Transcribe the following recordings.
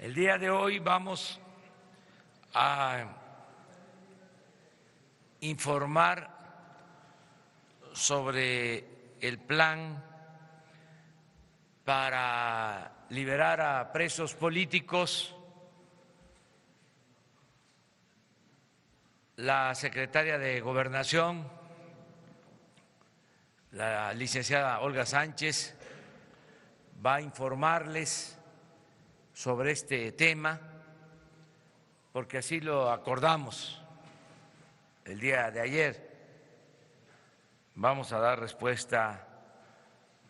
El día de hoy vamos a informar sobre el plan para liberar a presos políticos. La secretaria de Gobernación, la licenciada Olga Sánchez, va a informarles sobre este tema, porque así lo acordamos el día de ayer. Vamos a dar respuesta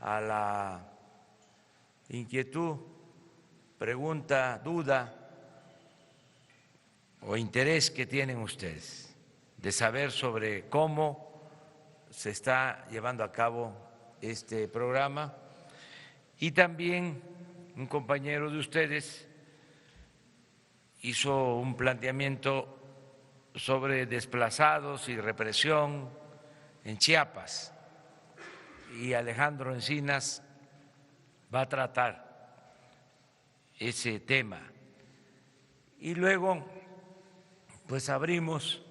a la inquietud, pregunta, duda o interés que tienen ustedes de saber sobre cómo se está llevando a cabo este programa. Y también un compañero de ustedes hizo un planteamiento sobre desplazados y represión en Chiapas, y Alejandro Encinas va a tratar ese tema. Y luego, pues abrimos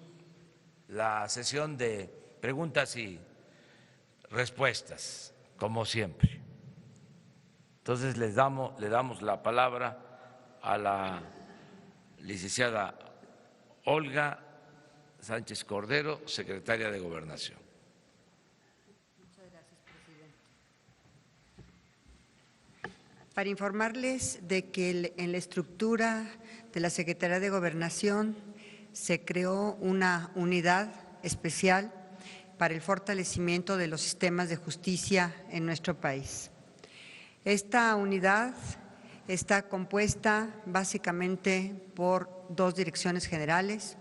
la sesión de preguntas y respuestas, como siempre. Entonces le damos la palabra a la licenciada Olga Sánchez Cordero, secretaria de Gobernación. Muchas gracias, presidente. Para informarles de que en la estructura de la Secretaría de Gobernación se creó una unidad especial para el fortalecimiento de los sistemas de justicia en nuestro país. Esta unidad está compuesta básicamente por dos direcciones generales,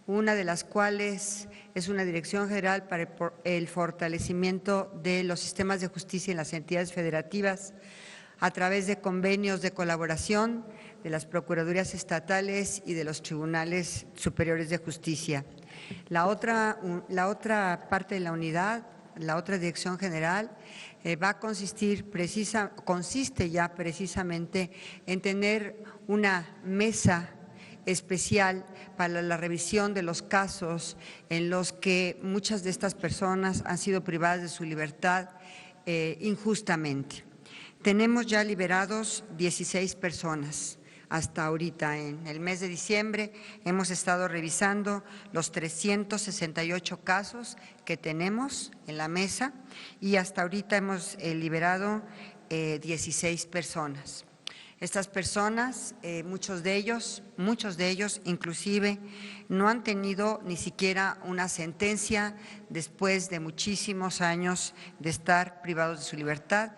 una de las cuales es una dirección general para el fortalecimiento de los sistemas de justicia en las entidades federativas a través de convenios de colaboración de las procuradurías estatales y de los tribunales superiores de justicia. La otra parte de la unidad, la otra dirección general, consiste ya precisamente en tener una mesa especial para la revisión de los casos en los que muchas de estas personas han sido privadas de su libertad injustamente. Tenemos ya liberados 16 personas. Hasta ahorita, en el mes de diciembre, hemos estado revisando los 368 casos que tenemos en la mesa y hasta ahorita hemos liberado 16 personas. Estas personas, muchos de ellos inclusive, no han tenido ni siquiera una sentencia después de muchísimos años de estar privados de su libertad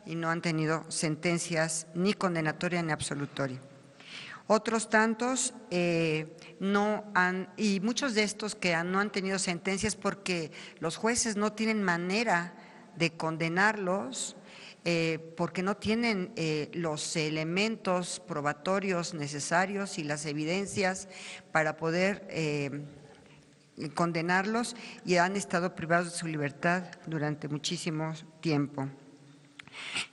y no han tenido sentencias ni condenatoria ni absolutoria. Otros tantos y muchos de estos que no han tenido sentencias porque los jueces no tienen manera de condenarlos, porque no tienen los elementos probatorios necesarios y las evidencias para poder condenarlos, y han estado privados de su libertad durante muchísimo tiempo.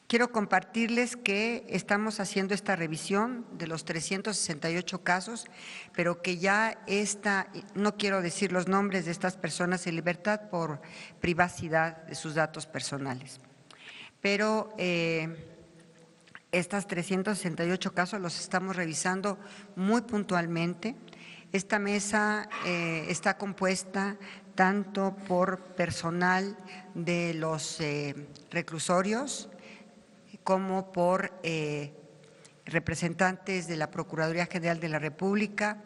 Quiero compartirles que estamos haciendo esta revisión de los 368 casos, pero que ya no quiero decir los nombres de estas personas en libertad por privacidad de sus datos personales. Pero estas 368 casos los estamos revisando muy puntualmente. Esta mesa está compuesta tanto por personal de los reclusorios como por representantes de la Procuraduría General de la República,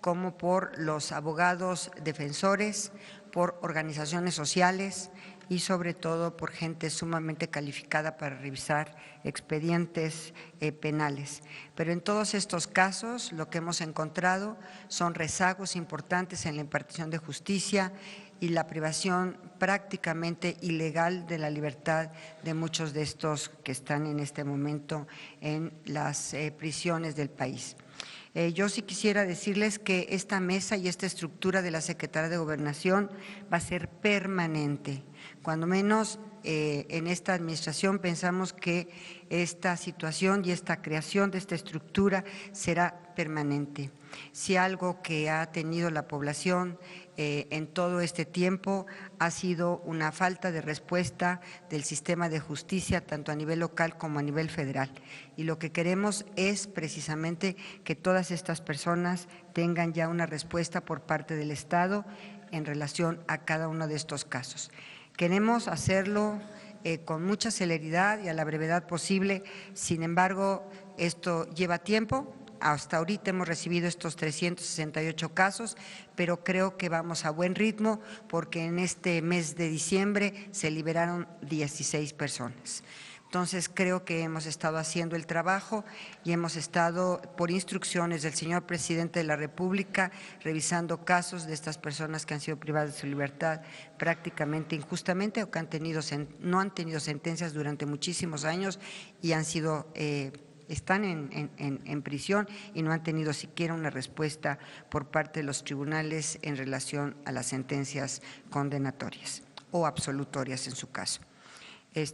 como por los abogados defensores, por organizaciones sociales y sobre todo por gente sumamente calificada para revisar expedientes penales. Pero en todos estos casos lo que hemos encontrado son rezagos importantes en la impartición de justicia y la privación prácticamente ilegal de la libertad de muchos de estos que están en este momento en las prisiones del país. Yo sí quisiera decirles que esta mesa y esta estructura de la Secretaría de Gobernación va a ser permanente. Cuando menos en esta administración pensamos que esta situación y esta creación de esta estructura será permanente. Si algo que ha tenido la población en todo este tiempo ha sido una falta de respuesta del sistema de justicia, tanto a nivel local como a nivel federal. Y lo que queremos es precisamente que todas estas personas tengan ya una respuesta por parte del Estado en relación a cada uno de estos casos. Queremos hacerlo con mucha celeridad y a la brevedad posible, sin embargo, esto lleva tiempo. Hasta ahorita hemos recibido estos 368 casos, pero creo que vamos a buen ritmo porque en este mes de diciembre se liberaron 16 personas. Entonces, creo que hemos estado haciendo el trabajo y hemos estado, por instrucciones del señor presidente de la República, revisando casos de estas personas que han sido privadas de su libertad prácticamente injustamente o que no han tenido sentencias durante muchísimos años y han sido están en prisión y no han tenido siquiera una respuesta por parte de los tribunales en relación a las sentencias condenatorias o absolutorias en su caso.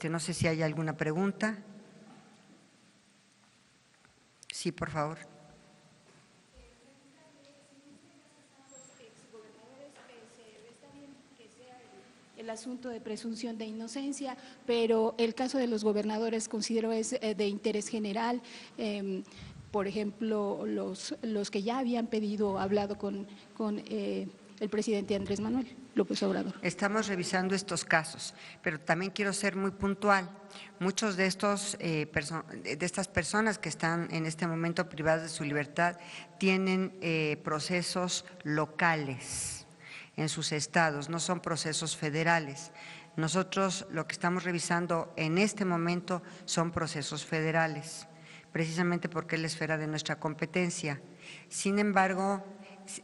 No sé si hay alguna pregunta. Sí, por favor. El asunto de presunción de inocencia, pero el caso de los gobernadores considero es de interés general. Por ejemplo, los que ya habían hablado con el presidente Andrés Manuel López Obrador. Estamos revisando estos casos, pero también quiero ser muy puntual. Muchos de estas personas que están en este momento privadas de su libertad tienen procesos locales en sus estados, no son procesos federales. Nosotros lo que estamos revisando en este momento son procesos federales, precisamente porque es la esfera de nuestra competencia. Sin embargo,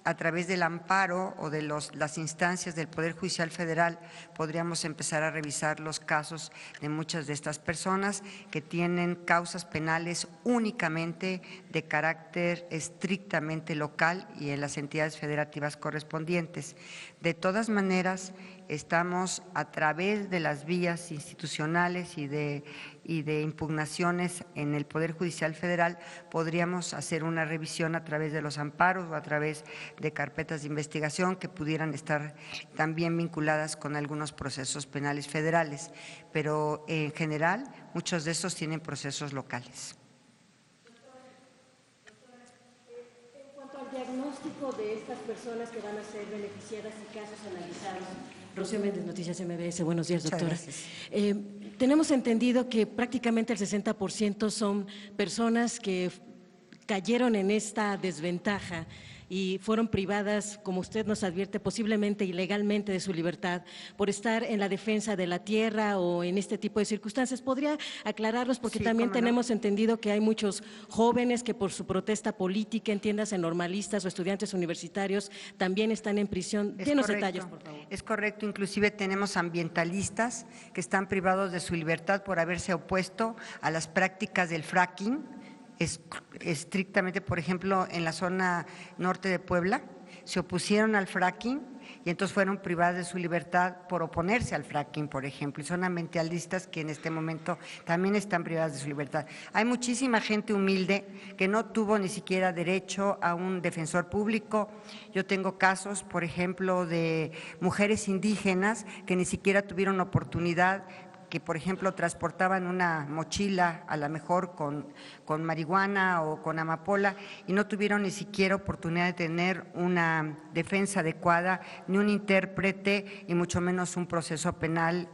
a través del amparo o de las instancias del Poder Judicial Federal podríamos empezar a revisar los casos de muchas de estas personas que tienen causas penales únicamente de carácter estrictamente local y en las entidades federativas correspondientes. De todas maneras, estamos a través de las vías institucionales y de impugnaciones en el Poder Judicial Federal, podríamos hacer una revisión a través de los amparos o a través de carpetas de investigación que pudieran estar también vinculadas con algunos procesos penales federales, pero en general muchos de estos tienen procesos locales. En cuanto al diagnóstico de estas personas que van a ser beneficiadas y casos analizados, Rocío Méndez, Noticias MBS. Buenos días, doctora. Tenemos entendido que prácticamente el 60% son personas que cayeron en esta desventaja y fueron privadas, como usted nos advierte, posiblemente ilegalmente de su libertad por estar en la defensa de la tierra o en este tipo de circunstancias. ¿Podría aclararlos? Porque sí, también tenemos entendido que hay muchos jóvenes que por su protesta política, entiéndase normalistas o estudiantes universitarios, también están en prisión. Denos detalles, por favor. Es correcto, inclusive tenemos ambientalistas que están privados de su libertad por haberse opuesto a las prácticas del fracking, estrictamente, por ejemplo, en la zona norte de Puebla, se opusieron al fracking y entonces fueron privadas de su libertad por oponerse al fracking, por ejemplo, y son ambientalistas que en este momento también están privadas de su libertad. Hay muchísima gente humilde que no tuvo ni siquiera derecho a un defensor público. Yo tengo casos, por ejemplo, de mujeres indígenas que ni siquiera tuvieron oportunidad, que por ejemplo transportaban una mochila a lo mejor con marihuana o con amapola y no tuvieron ni siquiera oportunidad de tener una defensa adecuada, ni un intérprete y mucho menos un proceso penal,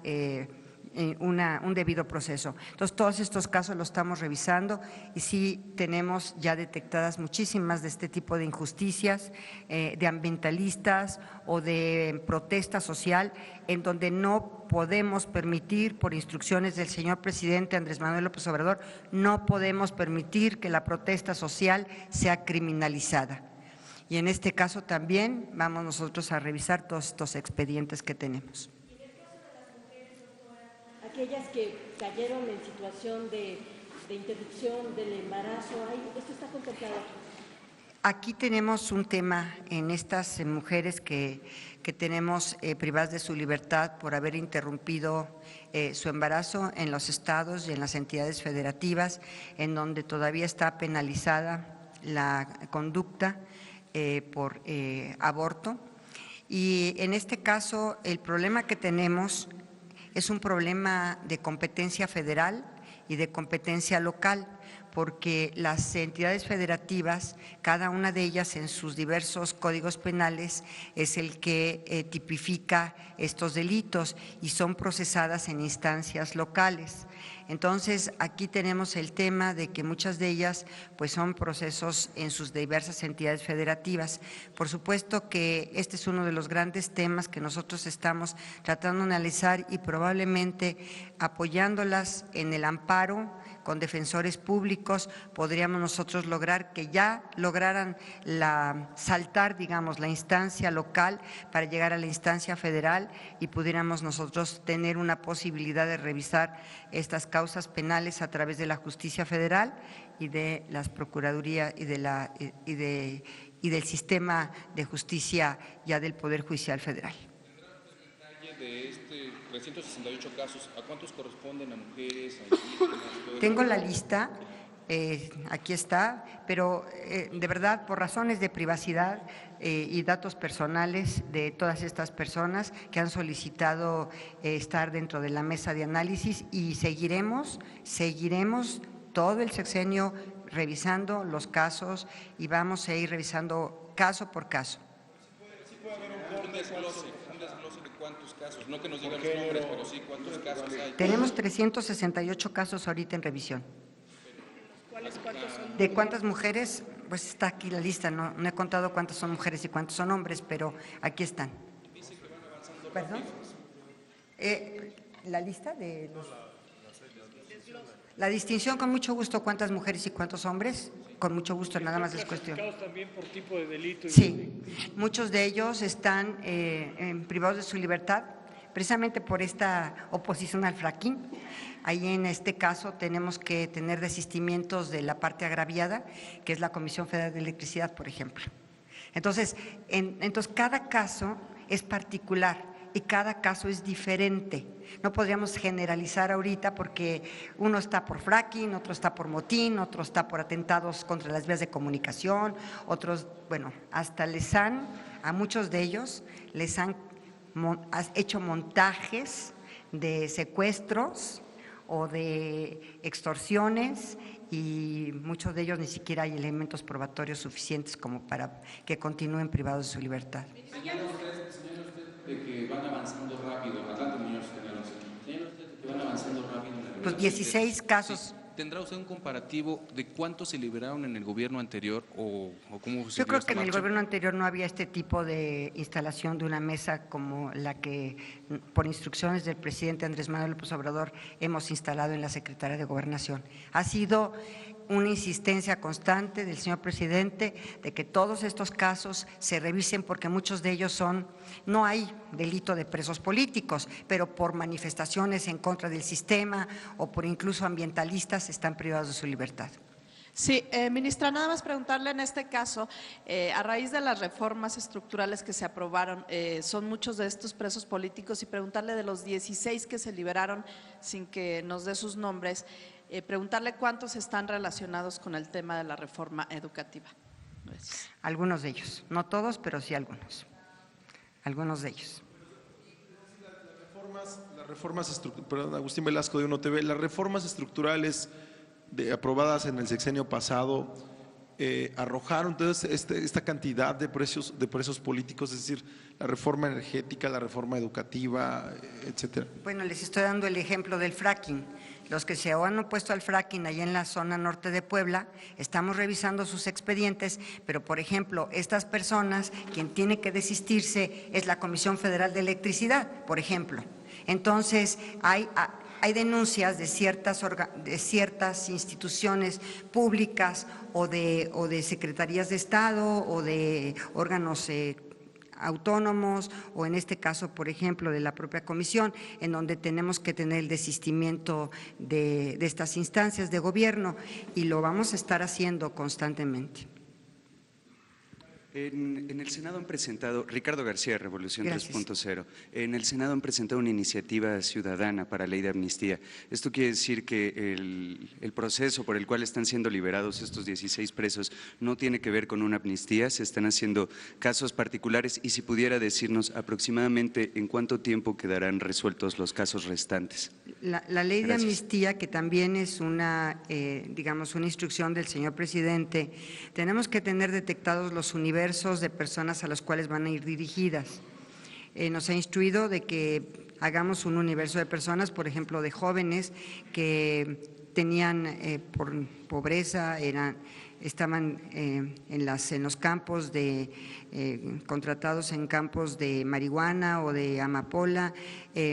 un debido proceso. Entonces, todos estos casos los estamos revisando y sí tenemos ya detectadas muchísimas de este tipo de injusticias, de ambientalistas o de protesta social, en donde no podemos permitir, por instrucciones del señor presidente Andrés Manuel López Obrador, no podemos permitir que la protesta social sea criminalizada. Y en este caso también vamos nosotros a revisar todos estos expedientes que tenemos. Aquellas que cayeron en situación de interrupción del embarazo, ¿esto está contemplado? Aquí tenemos un tema en estas mujeres que que tenemos privadas de su libertad por haber interrumpido su embarazo en los estados y en las entidades federativas, en donde todavía está penalizada la conducta por aborto. Y en este caso, el problema que tenemos es un problema de competencia federal y de competencia local, porque las entidades federativas, cada una de ellas en sus diversos códigos penales, es el que tipifica estos delitos y son procesadas en instancias locales. Entonces, aquí tenemos el tema de que muchas de ellas pues son procesos en sus diversas entidades federativas. Por supuesto que este es uno de los grandes temas que nosotros estamos tratando de analizar y probablemente apoyándolas en el amparo con defensores públicos, podríamos nosotros lograr que ya lograran saltar, digamos, la instancia local para llegar a la instancia federal y pudiéramos nosotros tener una posibilidad de revisar estas causas penales a través de la justicia federal y de las procuradurías y del sistema de justicia ya del Poder Judicial Federal. De 368 casos, ¿a cuántos corresponden? ¿A mujeres, a indígenas? Tengo la lista, aquí está, pero de verdad, por razones de privacidad y datos personales de todas estas personas que han solicitado estar dentro de la mesa de análisis, y seguiremos todo el sexenio revisando los casos y vamos a ir revisando caso por caso. Sí puede haber un desglose de cuántos casos, no que nos digan los nombres, pero sí cuántos casos hay. Tenemos 368 casos ahorita en revisión. ¿Cuántos son? ¿De cuántas mujeres? Pues está aquí la lista, no he contado cuántas son mujeres y cuántos son hombres, pero aquí están. Dice que van avanzando. ¿Perdón? La lista de los… La distinción, con mucho gusto, cuántas mujeres y cuántos hombres, con mucho gusto, nada más es cuestión. También por tipo de delito. Sí, muchos de ellos están privados de su libertad, precisamente por esta oposición al fracking. Ahí en este caso tenemos que tener desistimientos de la parte agraviada, que es la Comisión Federal de Electricidad, por ejemplo. Entonces cada caso es particular y cada caso es diferente. No podríamos generalizar ahorita porque uno está por fracking, otro está por motín, otro está por atentados contra las vías de comunicación, otros, bueno, hasta a muchos de ellos les han hecho montajes de secuestros o de extorsiones y muchos de ellos ni siquiera hay elementos probatorios suficientes como para que continúen privados de su libertad. Señala usted de que van avanzando rápido, adelante, señala usted de que van avanzando rápido. Pues 16 casos. ¿Tendrá usted un comparativo de cuántos se liberaron en el gobierno anterior o cómo se Yo creo dio que en el marcha? gobierno anterior no había este tipo de instalación de una mesa como la que, por instrucciones del presidente Andrés Manuel López Obrador, hemos instalado en la Secretaría de Gobernación. Ha sido una insistencia constante del señor presidente de que todos estos casos se revisen porque muchos de ellos no hay delito de presos políticos, pero por manifestaciones en contra del sistema o por incluso ambientalistas están privados de su libertad. Sí, ministra, nada más preguntarle en este caso, a raíz de las reformas estructurales que se aprobaron, son muchos de estos presos políticos y preguntarle de los 16 que se liberaron sin que nos dé sus nombres, preguntarle cuántos están relacionados con el tema de la reforma educativa. Gracias. Algunos de ellos, no todos, pero sí algunos de ellos. Las reformas perdón, Agustín Velasco de 1TV, las reformas estructurales aprobadas en el sexenio pasado arrojaron entonces esta cantidad de presos políticos, es decir, la reforma energética, la reforma educativa, etcétera. Bueno, les estoy dando el ejemplo del fracking. Los que se han opuesto al fracking allá en la zona norte de Puebla, estamos revisando sus expedientes, pero por ejemplo, estas personas, quien tiene que desistirse es la Comisión Federal de Electricidad, por ejemplo. Entonces, hay denuncias de ciertas instituciones públicas o de secretarías de Estado o de órganos autónomos o en este caso, por ejemplo, de la propia comisión, en donde tenemos que tener el desistimiento de estas instancias de gobierno y lo vamos a estar haciendo constantemente. En el Senado han presentado, Ricardo García, Revolución 3.0, en el Senado han presentado una iniciativa ciudadana para ley de amnistía. Esto quiere decir que el proceso por el cual están siendo liberados estos 16 presos no tiene que ver con una amnistía, se están haciendo casos particulares y si pudiera decirnos aproximadamente en cuánto tiempo quedarán resueltos los casos restantes. La ley de amnistía, que también es una, digamos, una instrucción del señor presidente, tenemos que tener detectados los universos de personas a las cuales van a ir dirigidas. Nos ha instruido de que hagamos un universo de personas, por ejemplo, de jóvenes que tenían por pobreza, estaban en los campos contratados en campos de marihuana o de amapola,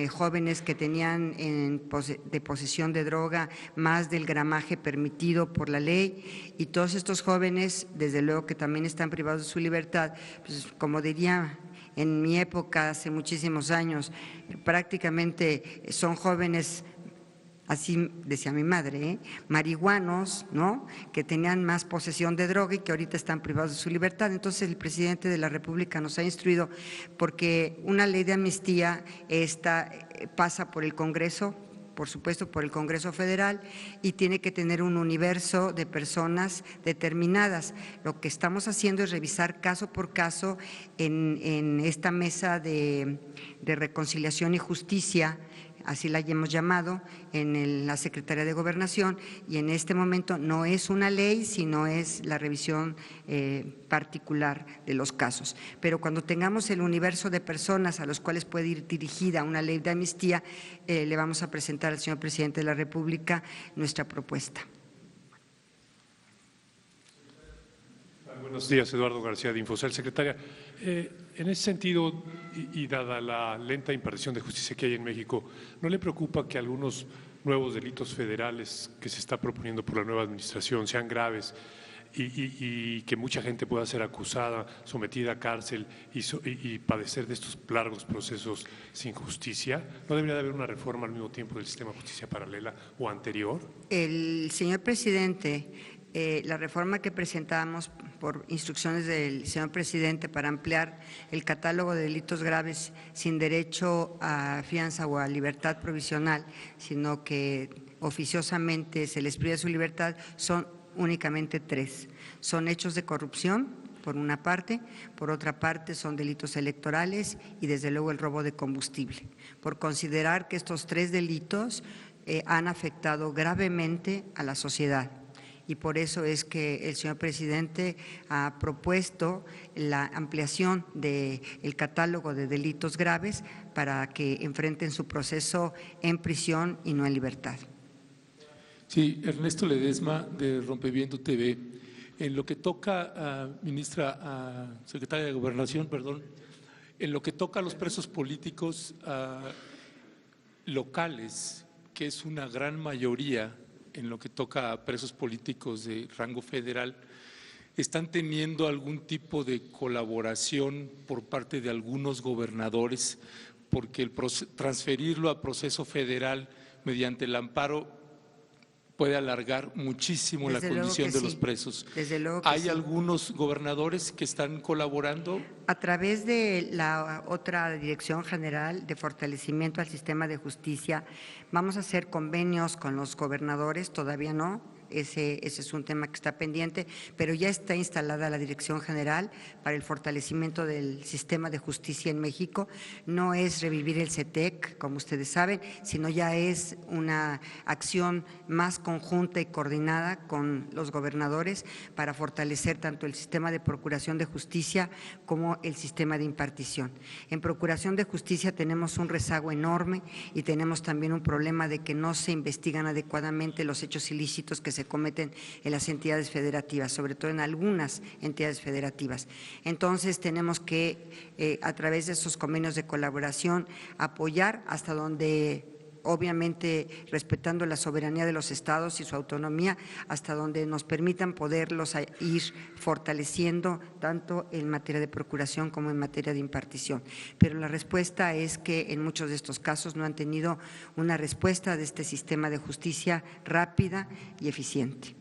jóvenes que tenían de posesión de droga más del gramaje permitido por la ley, y todos estos jóvenes, desde luego que también están privados de su libertad, pues, como diría en mi época, hace muchísimos años, prácticamente son jóvenes, así decía mi madre, marihuanos, ¿no?, que tenían más posesión de droga y que ahorita están privados de su libertad. Entonces el presidente de la República nos ha instruido, porque una ley de amnistía pasa por el Congreso, por supuesto por el Congreso Federal, y tiene que tener un universo de personas determinadas. Lo que estamos haciendo es revisar caso por caso en esta mesa de reconciliación y justicia, así la hemos llamado, en la Secretaría de Gobernación, y en este momento no es una ley, sino es la revisión particular de los casos. Pero cuando tengamos el universo de personas a los cuales puede ir dirigida una ley de amnistía, le vamos a presentar al señor presidente de la República nuestra propuesta. Buenos días, Eduardo García de Infocel. Secretaria, en ese sentido, y dada la lenta impartición de justicia que hay en México, ¿no le preocupa que algunos nuevos delitos federales que se está proponiendo por la nueva administración sean graves y que mucha gente pueda ser acusada, sometida a cárcel y padecer de estos largos procesos sin justicia? ¿No debería de haber una reforma al mismo tiempo del sistema de justicia paralela o anterior? El señor presidente, la reforma que presentamos por instrucciones del señor presidente para ampliar el catálogo de delitos graves sin derecho a fianza o a libertad provisional, sino que oficiosamente se les priva su libertad, son únicamente 3. Son hechos de corrupción, por una parte; por otra parte son delitos electorales y desde luego el robo de combustible, por considerar que estos 3 delitos han afectado gravemente a la sociedad. Y por eso es que el señor presidente ha propuesto la ampliación del catálogo de delitos graves para que enfrenten su proceso en prisión y no en libertad. Sí, Ernesto Ledesma, de Rompeviento TV. En lo que toca, secretaria de Gobernación, en lo que toca a los presos políticos locales, que es una gran mayoría en lo que toca a presos políticos de rango federal, ¿están teniendo algún tipo de colaboración por parte de algunos gobernadores? Porque transferirlo a proceso federal mediante el amparo puede alargar muchísimo la condición de los presos. Desde luego que ¿Hay algunos gobernadores que están colaborando? A través de la otra Dirección General de Fortalecimiento al Sistema de Justicia, vamos a hacer convenios con los gobernadores, todavía no. Ese es un tema que está pendiente, pero ya está instalada la Dirección General para el fortalecimiento del sistema de justicia en México. No es revivir el CETEC, como ustedes saben, sino ya es una acción más conjunta y coordinada con los gobernadores para fortalecer tanto el sistema de procuración de justicia como el sistema de impartición. En procuración de justicia tenemos un rezago enorme y tenemos también un problema de que no se investigan adecuadamente los hechos ilícitos que se cometen en las entidades federativas, sobre todo en algunas entidades federativas. Entonces tenemos que, a través de esos convenios de colaboración, apoyar hasta donde, obviamente respetando la soberanía de los estados y su autonomía, hasta donde nos permitan poderlos ir fortaleciendo tanto en materia de procuración como en materia de impartición. Pero la respuesta es que en muchos de estos casos no han tenido una respuesta de este sistema de justicia rápida y eficiente.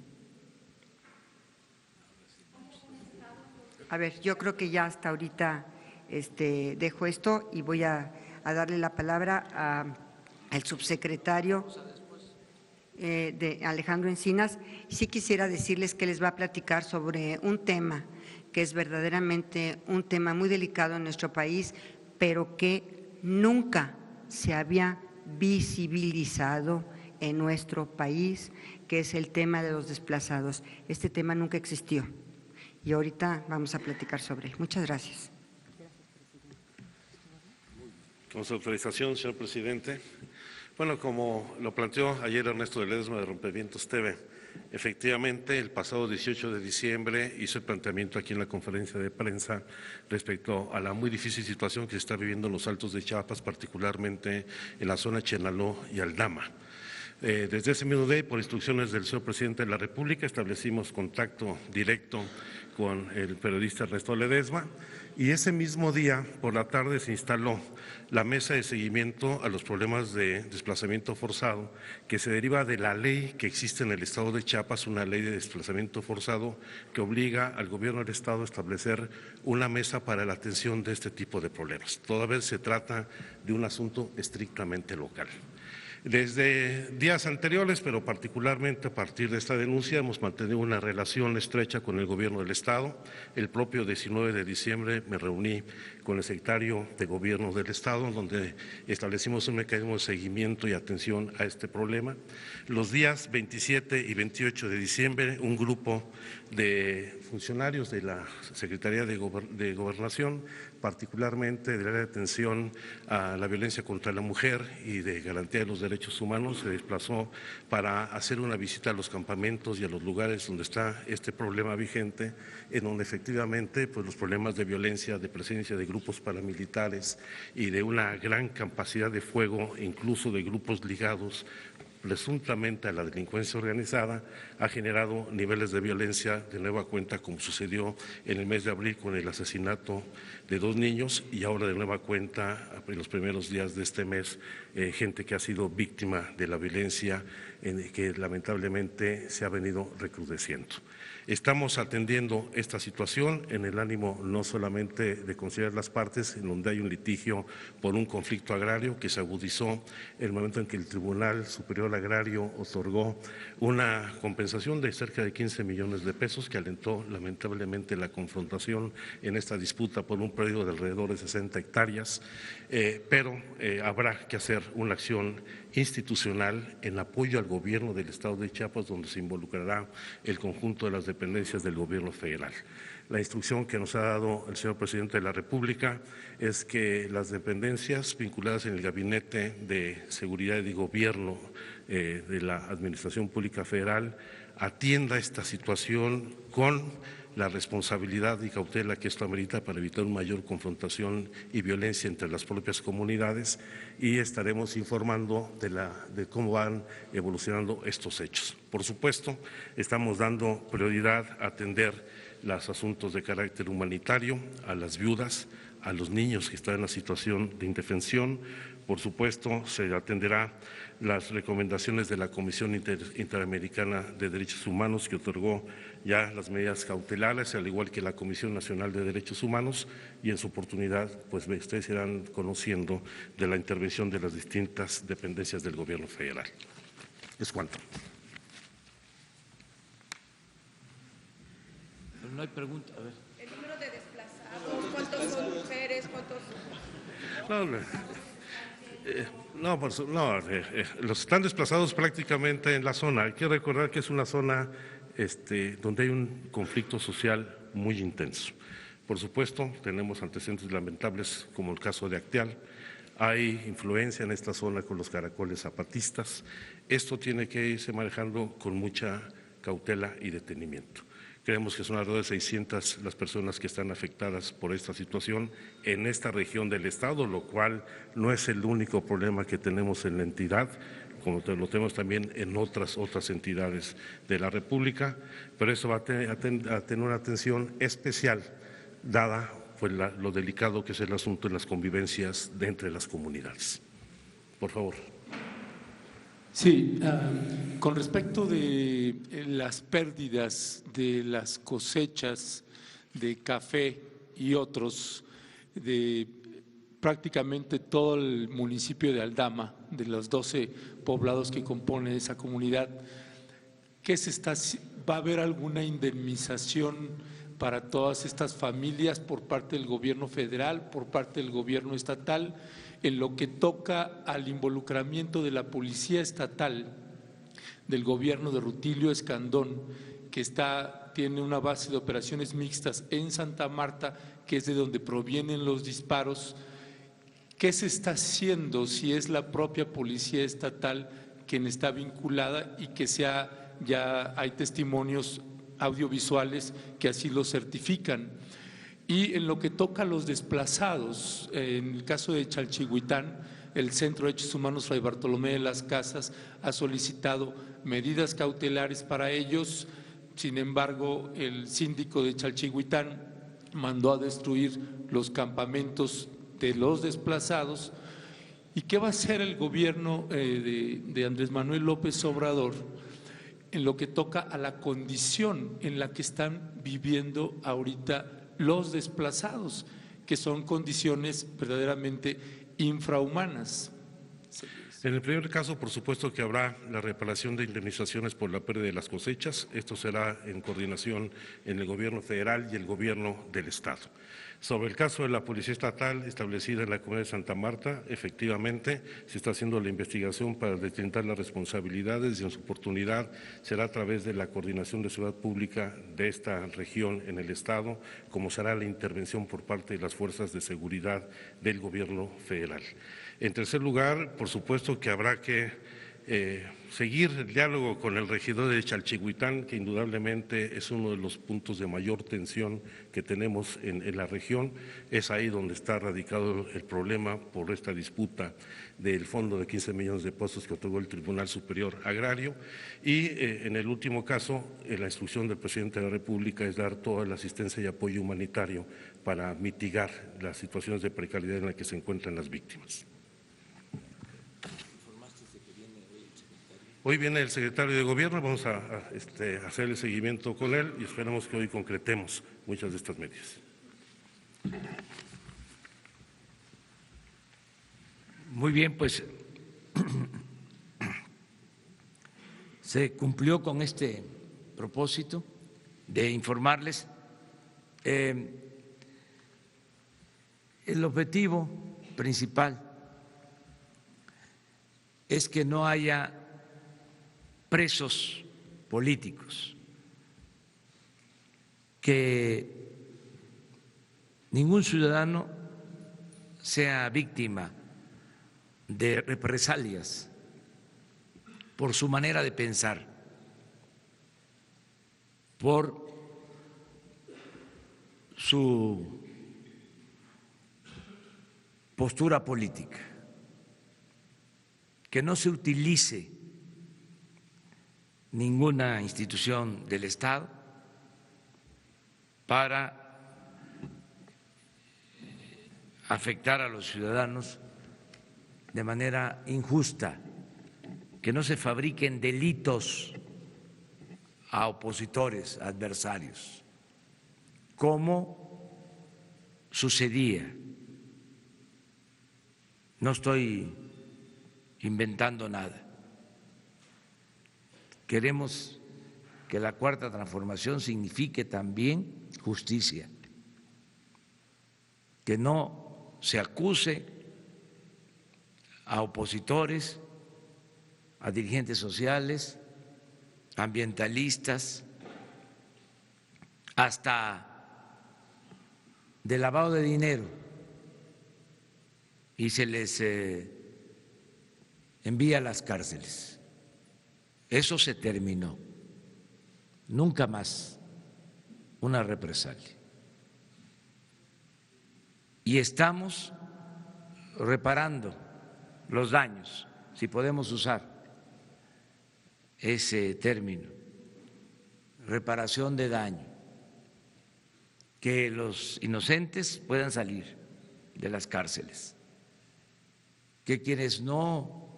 A ver, yo creo que ya hasta ahorita dejo esto y voy a darle la palabra al subsecretario de Alejandro Encinas. Sí quisiera decirles que les va a platicar sobre un tema que es verdaderamente un tema muy delicado en nuestro país, pero que nunca se había visibilizado en nuestro país, que es el tema de los desplazados. Este tema nunca existió y ahorita vamos a platicar sobre él. Muchas gracias. Con su autorización, señor presidente. Bueno, como lo planteó ayer Ernesto de Ledesma de Rompevientos TV, efectivamente el pasado 18 de diciembre hizo el planteamiento aquí en la conferencia de prensa respecto a la muy difícil situación que se está viviendo en los Altos de Chiapas, particularmente en la zona Chenaló y Aldama. Desde ese mismo día, por instrucciones del señor presidente de la República, establecimos contacto directo con el periodista Ernesto Ledesma y ese mismo día, por la tarde, se instaló la mesa de seguimiento a los problemas de desplazamiento forzado que se deriva de la ley que existe en el Estado de Chiapas, una ley de desplazamiento forzado que obliga al gobierno del Estado a establecer una mesa para la atención de este tipo de problemas. Toda vez se trata de un asunto estrictamente local. Desde días anteriores, pero particularmente a partir de esta denuncia, hemos mantenido una relación estrecha con el Gobierno del Estado. El propio 19 de diciembre me reuní con el secretario de Gobierno del Estado, donde establecimos un mecanismo de seguimiento y atención a este problema. Los días 27 y 28 de diciembre, un grupo de funcionarios de la Secretaría de Gobernación, particularmente del área de atención a la violencia contra la mujer y de garantía de los derechos humanos, se desplazó para hacer una visita a los campamentos y a los lugares donde está este problema vigente, en donde efectivamente pues, los problemas de violencia, de presencia de grupos paramilitares y de una gran capacidad de fuego, incluso de grupos ligados presuntamente a la delincuencia organizada, ha generado niveles de violencia de nueva cuenta, como sucedió en el mes de abril con el asesinato de 2 niños y ahora de nueva cuenta en los primeros días de este mes, gente que ha sido víctima de la violencia que lamentablemente se ha venido recrudeciendo. Estamos atendiendo esta situación en el ánimo no solamente de conciliar las partes, en donde hay un litigio por un conflicto agrario que se agudizó en el momento en que el Tribunal Superior Agrario otorgó una compensación de cerca de 15 millones de pesos que alentó lamentablemente la confrontación en esta disputa por un predio de alrededor de 60 hectáreas, pero habrá que hacer una acción institucional en apoyo al gobierno del Estado de Chiapas, donde se involucrará el conjunto de las dependencias del gobierno federal. La instrucción que nos ha dado el señor presidente de la República es que las dependencias vinculadas en el Gabinete de Seguridad y Gobierno de la Administración Pública Federal atienda esta situación con la responsabilidad y cautela que esto amerita para evitar una mayor confrontación y violencia entre las propias comunidades, y estaremos informando de cómo van evolucionando estos hechos. Por supuesto, estamos dando prioridad a atender los asuntos de carácter humanitario, a las viudas, a los niños que están en la situación de indefensión. Por supuesto, se atenderá las recomendaciones de la Comisión Interamericana de Derechos Humanos, que otorgó ya las medidas cautelares, al igual que la Comisión Nacional de Derechos Humanos, y en su oportunidad, pues ustedes irán conociendo de la intervención de las distintas dependencias del Gobierno federal. Es cuanto. Pero no hay pregunta. A ver. El número de desplazados, ¿cuántos son mujeres? ¿Cuántos? Los están desplazados prácticamente en la zona. Hay que recordar que es una zona donde hay un conflicto social muy intenso. Por supuesto, tenemos antecedentes lamentables como el caso de Acteal. Hay influencia en esta zona con los caracoles zapatistas. Esto tiene que irse manejando con mucha cautela y detenimiento. Creemos que son alrededor de 600 las personas que están afectadas por esta situación en esta región del Estado, lo cual no es el único problema que tenemos en la entidad, como lo tenemos también en otras entidades de la República, pero eso va a tener una atención especial, dada pues, lo delicado que es el asunto de las convivencias entre las comunidades. Por favor. Sí, con respecto de las pérdidas de las cosechas de Café y otros, de prácticamente todo el municipio de Aldama, de los 12 poblados que componen esa comunidad. ¿Va a haber alguna indemnización para todas estas familias por parte del gobierno federal, por parte del gobierno estatal, en lo que toca al involucramiento de la policía estatal, del gobierno de Rutilio Escandón, que tiene una base de operaciones mixtas en Santa Marta, que es de donde provienen los disparos? ¿Qué se está haciendo si es la propia policía estatal quien está vinculada y que ya hay testimonios audiovisuales que así lo certifican? Y en lo que toca a los desplazados, en el caso de Chalchihuitán, el Centro de Derechos Humanos Fray Bartolomé de las Casas ha solicitado medidas cautelares para ellos. Sin embargo, el síndico de Chalchihuitán mandó a destruir los campamentos de los desplazados. ¿Y qué va a hacer el gobierno de Andrés Manuel López Obrador en lo que toca a la condición en la que están viviendo ahorita los desplazados, que son condiciones verdaderamente infrahumanas? En el primer caso, por supuesto que habrá la reparación de indemnizaciones por la pérdida de las cosechas. Esto será en coordinación en el gobierno federal y el gobierno del estado. Sobre el caso de la Policía Estatal establecida en la comunidad de Santa Marta, efectivamente se está haciendo la investigación para deslindar las responsabilidades y en su oportunidad será a través de la coordinación de seguridad pública de esta región en el estado, como será la intervención por parte de las fuerzas de seguridad del gobierno federal. En tercer lugar, por supuesto que habrá que seguir el diálogo con el regidor de Chalchihuitán, que indudablemente es uno de los puntos de mayor tensión que tenemos en la región. Es ahí donde está radicado el problema por esta disputa del fondo de 15 millones de pesos que otorgó el Tribunal Superior Agrario. Y en el último caso, la instrucción del presidente de la República es dar toda la asistencia y apoyo humanitario para mitigar las situaciones de precariedad en las que se encuentran las víctimas. Hoy viene el secretario de Gobierno, vamos a hacer el seguimiento con él y esperamos que hoy concretemos muchas de estas medidas. Muy bien, pues se cumplió con este propósito de informarles. El objetivo principal es que no haya presos políticos, que ningún ciudadano sea víctima de represalias por su manera de pensar, por su postura política, que no se utilice ninguna institución del Estado para afectar a los ciudadanos de manera injusta, que no se fabriquen delitos a opositores, adversarios, como sucedía. No estoy inventando nada. Queremos que la Cuarta Transformación signifique también justicia, que no se acuse a opositores, a dirigentes sociales, ambientalistas, hasta de lavado de dinero, y se les envía a las cárceles. Eso se terminó, nunca más una represalia. Y estamos reparando los daños, si podemos usar ese término, reparación de daño, que los inocentes puedan salir de las cárceles, que quienes no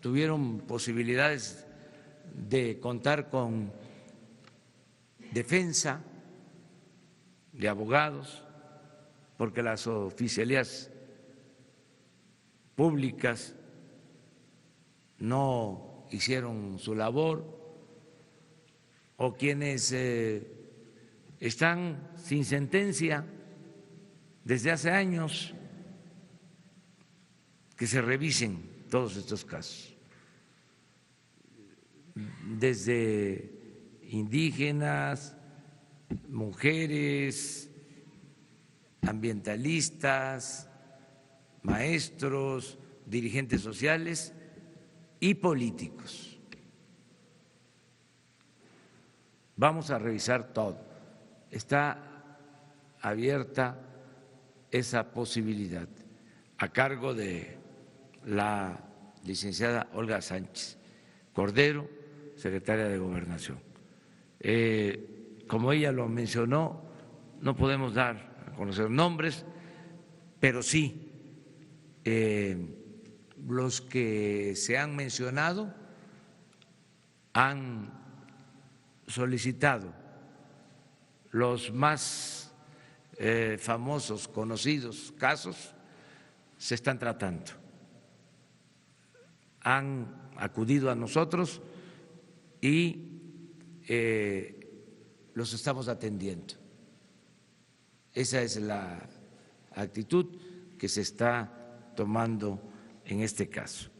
tuvieron posibilidades de contar con defensa de abogados, porque las oficialías públicas no hicieron su labor, o quienes están sin sentencia desde hace años, que se revisen todos estos casos, desde indígenas, mujeres, ambientalistas, maestros, dirigentes sociales y políticos. Vamos a revisar todo. Está abierta esa posibilidad a cargo de la licenciada Olga Sánchez Cordero, secretaria de Gobernación. Como ella lo mencionó, no podemos dar a conocer nombres, pero sí los que se han mencionado han solicitado los más famosos, conocidos casos, se están tratando. Han acudido a nosotros y los estamos atendiendo. Esa es la actitud que se está tomando en este caso.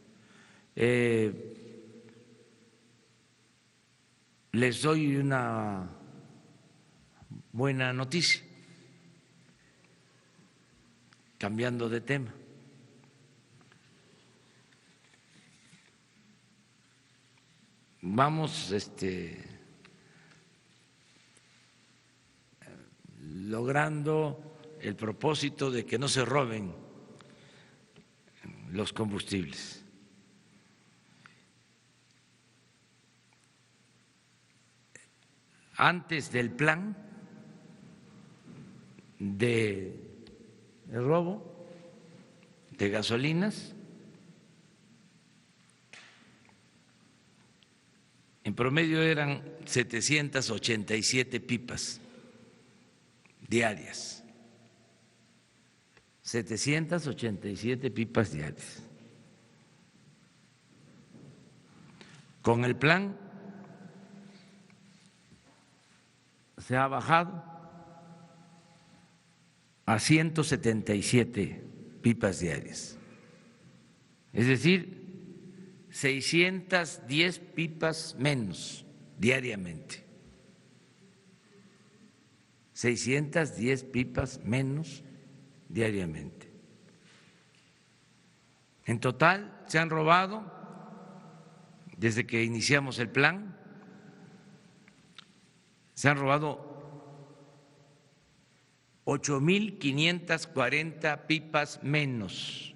Les doy una buena noticia, cambiando de tema. Vamos logrando el propósito de que no se roben los combustibles. Antes del plan de robo de gasolinas, en promedio eran 787 pipas diarias. 787 pipas diarias. Con el plan se ha bajado a 177 pipas diarias, es decir, 610 pipas menos diariamente. 610 pipas menos diariamente. En total se han robado, desde que iniciamos el plan, se han robado 8.540 pipas menos.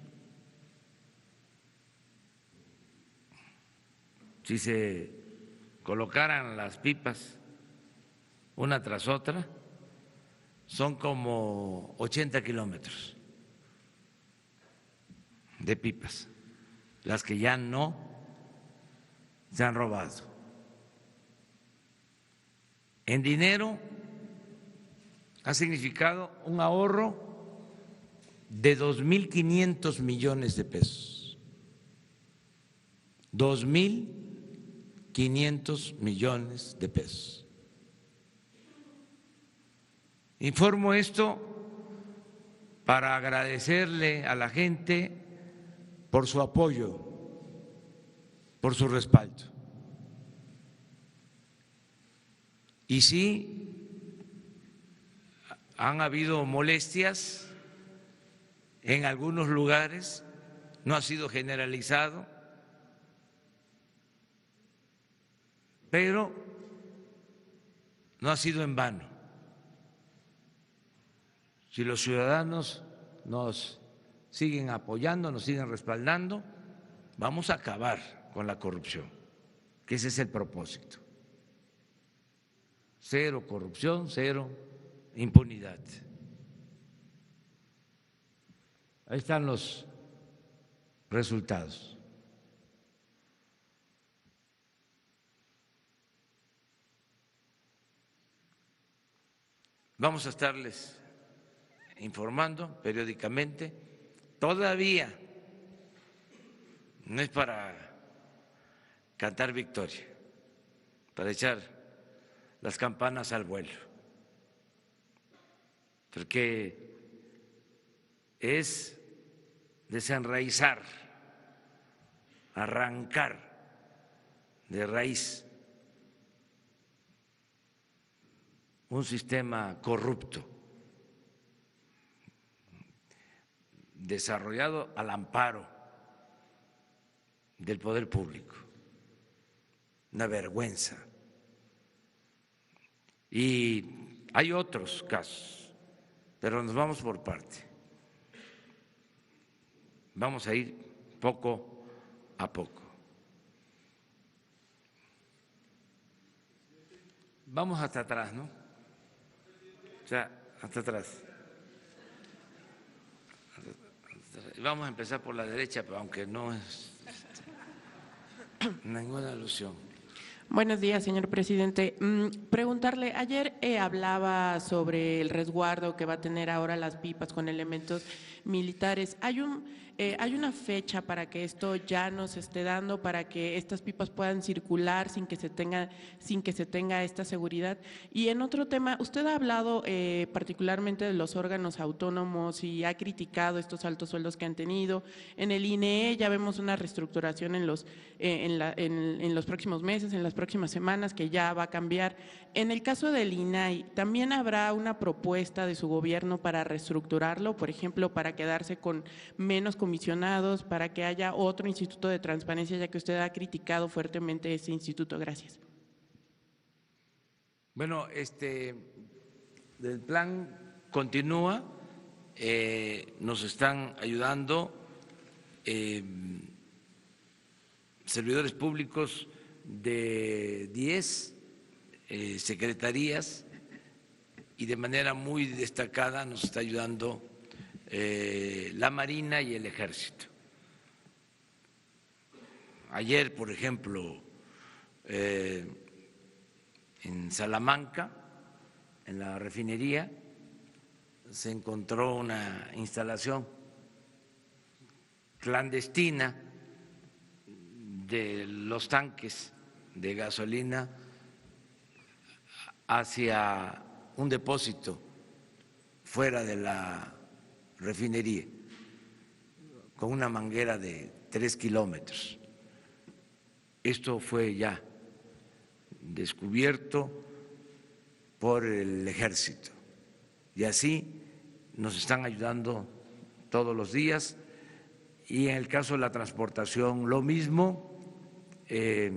Si se colocaran las pipas una tras otra, son como 80 kilómetros de pipas, las que ya no se han robado. En dinero ha significado un ahorro de 2.500 millones de pesos. 2.500 millones de pesos. Informo esto para agradecerle a la gente por su apoyo, por su respaldo. Y sí, han habido molestias en algunos lugares, no ha sido generalizado, pero no ha sido en vano. Si los ciudadanos nos siguen apoyando, nos siguen respaldando, vamos a acabar con la corrupción, que ese es el propósito. Cero corrupción, cero impunidad. Ahí están los resultados. Vamos a estarles informando periódicamente. Todavía no es para cantar victoria, para echar las campanas al vuelo, porque es desenraizar, arrancar de raíz un sistema corrupto, desarrollado al amparo del poder público. Una vergüenza. Y hay otros casos, pero nos vamos por parte. Vamos a ir poco a poco. Vamos hasta atrás, ¿no? O sea, hasta atrás. Vamos a empezar por la derecha, pero aunque no es ninguna alusión. Buenos días, señor presidente. Preguntarle, ayer hablaba sobre el resguardo que va a tener ahora las pipas con elementos militares. ¿Hay una fecha para que esto ya nos esté dando, para que estas pipas puedan circular sin que se tenga esta seguridad? Y en otro tema, usted ha hablado particularmente de los órganos autónomos y ha criticado estos altos sueldos que han tenido. En el INEE ya vemos una reestructuración en los próximos meses, en las próximas semanas, que ya va a cambiar. En el caso del INAI, ¿también habrá una propuesta de su gobierno para reestructurarlo, por ejemplo, para quedarse con menos comisionados, para que haya otro instituto de transparencia, ya que usted ha criticado fuertemente ese instituto? Gracias. Bueno, el plan continúa, nos están ayudando servidores públicos de 10 secretarías y de manera muy destacada nos está ayudando la Marina y el Ejército. Ayer, por ejemplo, en Salamanca, en la refinería, se encontró una instalación clandestina de los tanques de gasolina hacia un depósito fuera de la refinería, con una manguera de 3 kilómetros. Esto fue ya descubierto por el Ejército y así nos están ayudando todos los días. Y en el caso de la transportación, lo mismo, se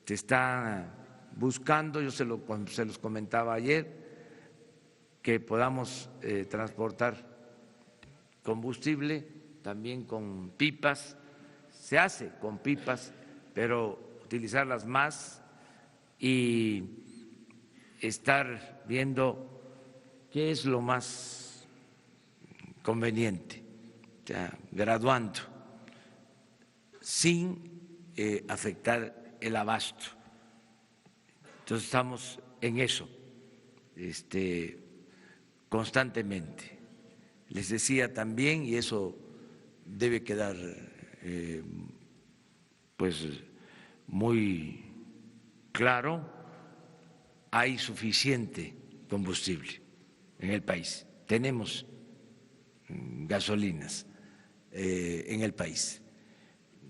está buscando, yo se los comentaba ayer, que podamos transportar combustible también con pipas. Se hace con pipas, pero utilizarlas más y estar viendo qué es lo más conveniente, o sea, graduando, sin afectar el abasto. Entonces estamos en eso constantemente. Les decía también, y eso debe quedar pues muy claro, hay suficiente combustible en el país. Tenemos gasolinas en el país.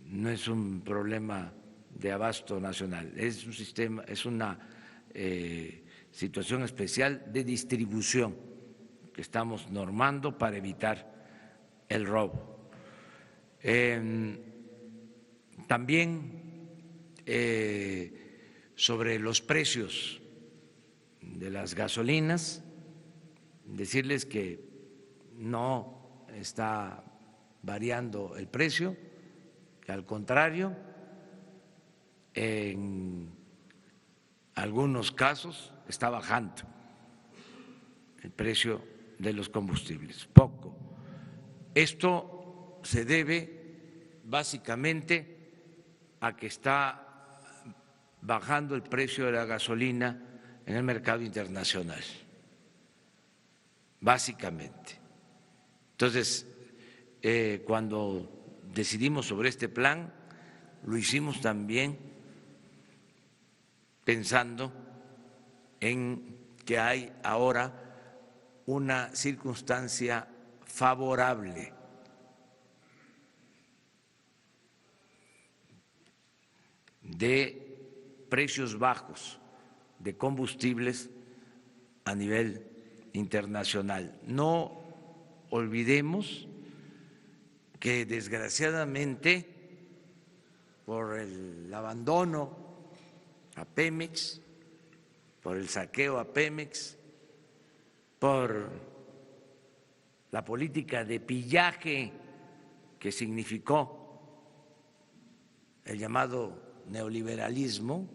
No es un problema de abasto nacional, es un sistema, es una situación especial de distribución que estamos normando para evitar el robo. También sobre los precios de las gasolinas, decirles que no está variando el precio, que al contrario, en algunos casos está bajando el precio de los combustibles, poco. Esto se debe básicamente a que está bajando el precio de la gasolina en el mercado internacional. básicamente. Entonces, cuando decidimos sobre este plan, lo hicimos también pensando en que hay ahora una circunstancia favorable de precios bajos de combustibles a nivel internacional. No olvidemos que desgraciadamente por el abandono a Pemex, por el saqueo a Pemex, por la política de pillaje que significó el llamado neoliberalismo,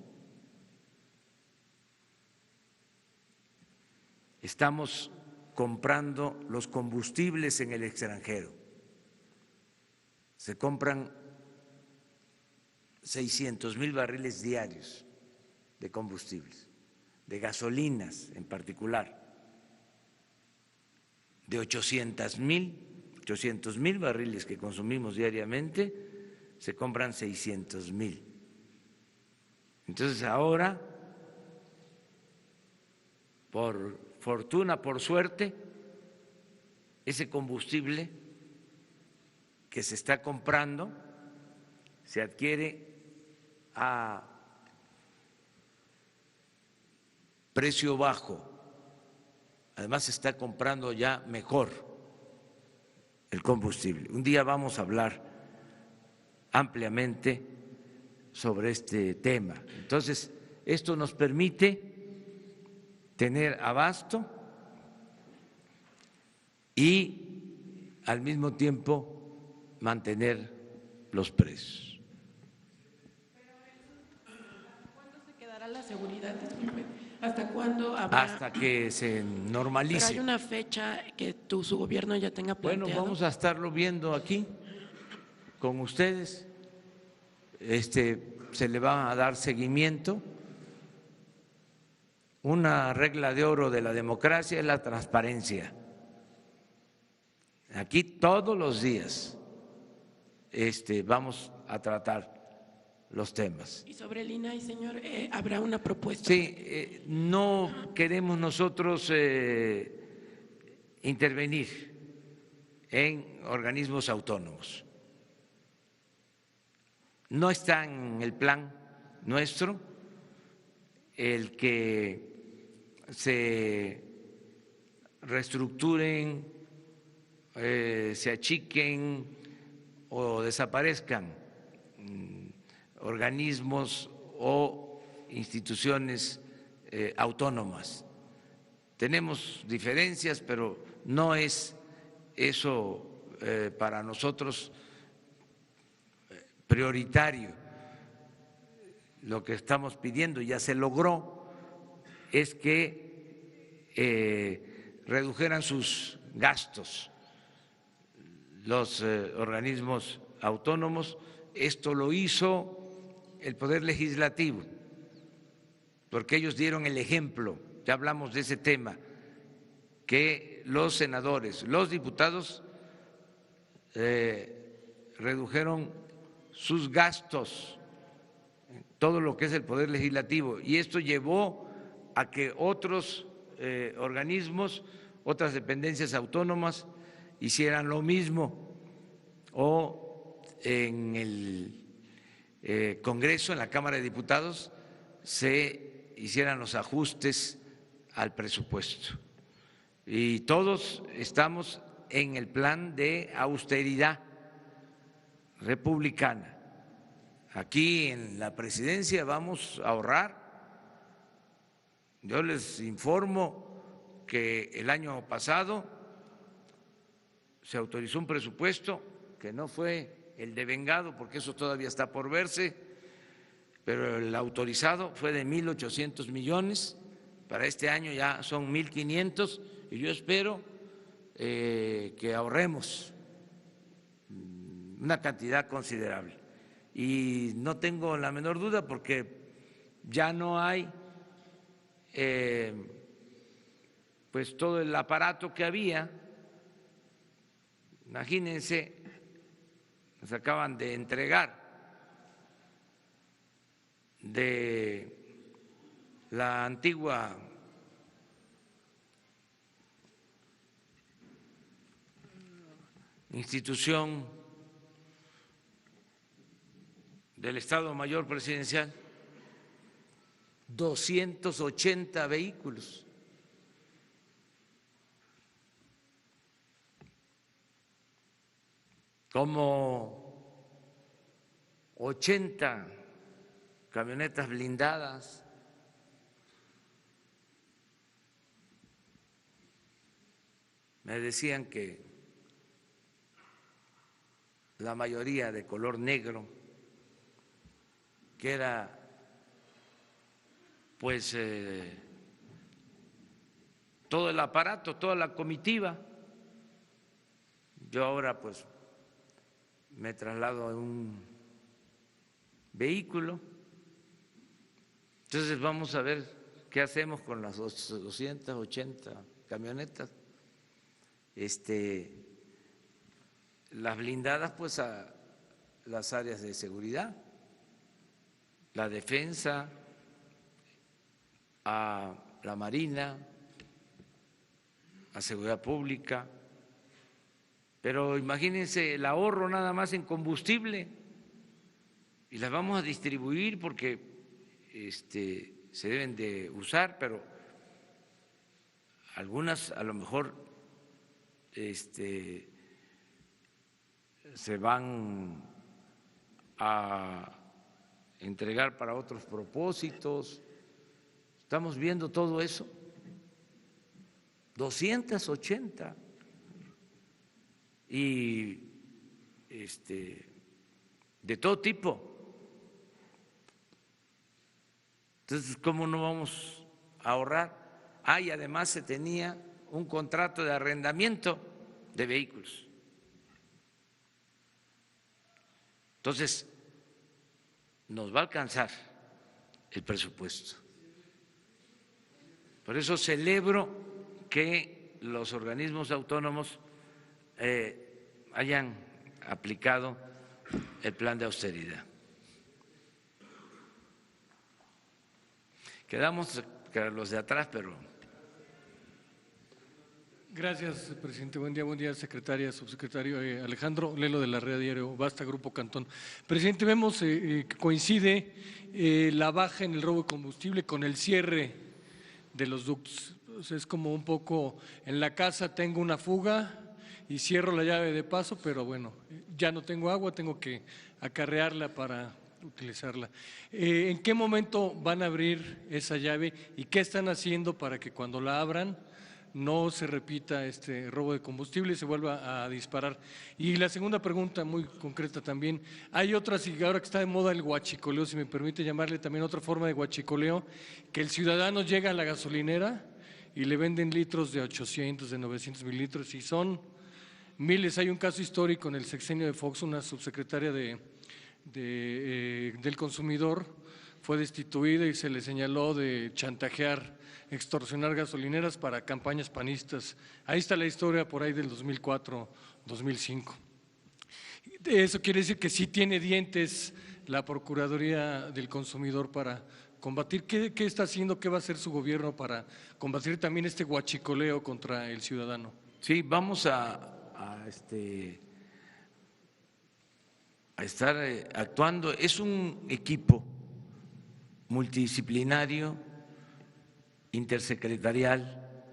estamos comprando los combustibles en el extranjero. Se compran 600,000 barriles diarios de combustibles, de gasolinas en particular, de 800,000 barriles que consumimos diariamente, se compran 600,000. Entonces ahora, por fortuna, por suerte, ese combustible que se está comprando se adquiere a precio bajo. Además se está comprando ya mejor el combustible. Un día vamos a hablar ampliamente sobre este tema. Entonces, esto nos permite tener abasto y al mismo tiempo mantener los precios. ¿Hasta cuándo se quedará la seguridad? ¿Hasta cuándo habrá? Hasta que se normalice. ¿Pero hay una fecha que su gobierno ya tenga planteado? Bueno, vamos a estarlo viendo aquí con ustedes. Se le va a dar seguimiento. Una regla de oro de la democracia es la transparencia. Aquí todos los días vamos a tratar los temas. Y sobre el INAI, señor, ¿habrá una propuesta? Sí, no queremos nosotros intervenir en organismos autónomos. No está en el plan nuestro el que se reestructuren, se achiquen o desaparezcan organismos o instituciones autónomas. Tenemos diferencias, pero no es eso para nosotros prioritario. Lo que estamos pidiendo, ya se logró, es que redujeran sus gastos los organismos autónomos. Esto lo hizo el Poder Legislativo, porque ellos dieron el ejemplo, ya hablamos de ese tema, que los senadores, los diputados redujeron sus gastos, todo lo que es el Poder Legislativo, y esto llevó a que otros organismos, otras dependencias autónomas hicieran lo mismo, o en el Congreso, en la Cámara de Diputados, se hicieran los ajustes al presupuesto. Y todos estamos en el plan de austeridad republicana. Aquí en la presidencia vamos a ahorrar. Yo les informo que el año pasado se autorizó un presupuesto que no fue el devengado, porque eso todavía está por verse, pero el autorizado fue de 1.800 millones, para este año ya son 1.500, y yo espero que ahorremos una cantidad considerable. Y no tengo la menor duda, porque ya no hay pues todo el aparato que había. Imagínense, nos acaban de entregar de la antigua institución del Estado Mayor Presidencial 280 vehículos. Como 80 camionetas blindadas. Me decían que la mayoría de color negro, que era pues todo el aparato, toda la comitiva. Yo ahora pues me traslado en un vehículo. Entonces vamos a ver qué hacemos con las 280 camionetas. Las blindadas pues a las áreas de seguridad, la defensa, a la Marina, a seguridad pública. Pero imagínense el ahorro nada más en combustible, y las vamos a distribuir porque se deben de usar, pero algunas a lo mejor se van a entregar para otros propósitos. Estamos viendo todo eso. 280 y de todo tipo. Entonces, ¿cómo no vamos a ahorrar? Y además se tenía un contrato de arrendamiento de vehículos. Entonces, nos va a alcanzar el presupuesto. Por eso celebro que los organismos autónomos hayan aplicado el plan de austeridad. Quedamos los de atrás, pero… Gracias, presidente. Buen día, secretaria, subsecretario. Alejandro Lelo de la Red Diario, Basta, Grupo Cantón. Presidente, vemos que coincide la baja en el robo de combustible con el cierre de los ductos. O sea, es como un poco, en la casa tengo una fuga y cierro la llave de paso, pero bueno, ya no tengo agua, tengo que acarrearla para utilizarla. ¿En qué momento van a abrir esa llave y qué están haciendo para que cuando la abran no se repita este robo de combustible y se vuelva a disparar? Y la segunda pregunta, muy concreta también, hay otras, y ahora que está de moda el huachicoleo, si me permite llamarle también otra forma de huachicoleo, que el ciudadano llega a la gasolinera y le venden litros de 800, de 900 mililitros, y son miles. Hay un caso histórico en el sexenio de Fox, una subsecretaria del consumidor fue destituida y se le señaló de chantajear, extorsionar gasolineras para campañas panistas. Ahí está la historia por ahí del 2004, 2005. Eso quiere decir que sí tiene dientes la Procuraduría del Consumidor para combatir. ¿Qué está haciendo, qué va a hacer su gobierno para combatir también este huachicoleo contra el ciudadano? Sí, vamos a estar actuando. Es un equipo multidisciplinario, intersecretarial,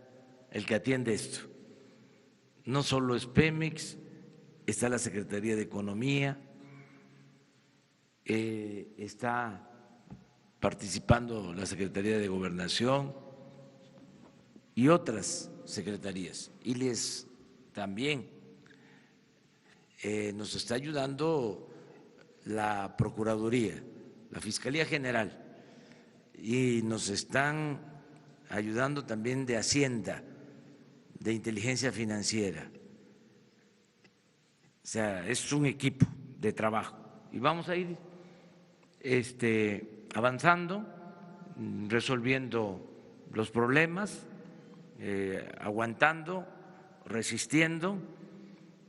el que atiende esto. No solo es Pemex, está la Secretaría de Economía, está participando la Secretaría de Gobernación y otras secretarías. Y también nos está ayudando la Procuraduría, la Fiscalía General, y nos están ayudando también de Hacienda, de Inteligencia Financiera. O sea, es un equipo de trabajo y vamos a ir avanzando, resolviendo los problemas. aguantando, resistiendo.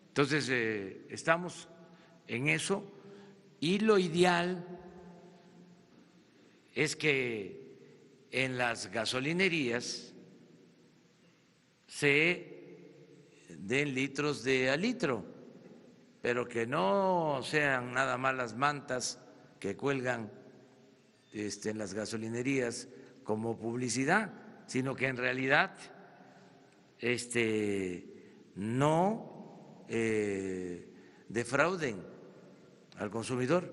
Entonces, estamos en eso y lo ideal es que en las gasolinerías se den litros de a litro, pero que no sean nada más las mantas que cuelgan en las gasolinerías como publicidad, sino que en realidad no defrauden al consumidor,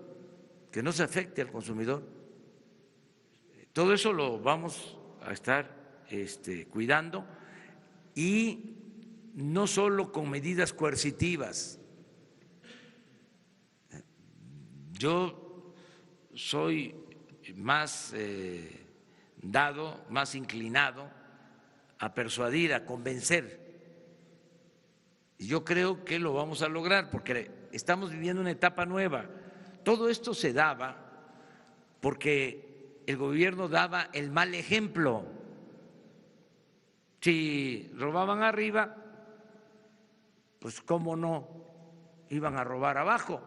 que no se afecte al consumidor. Todo eso lo vamos a estar cuidando, y no solo con medidas coercitivas. Yo soy más dado, más inclinado a persuadir, a convencer. Y yo creo que lo vamos a lograr porque estamos viviendo una etapa nueva. Todo esto se daba porque el gobierno daba el mal ejemplo. Si robaban arriba, pues cómo no iban a robar abajo.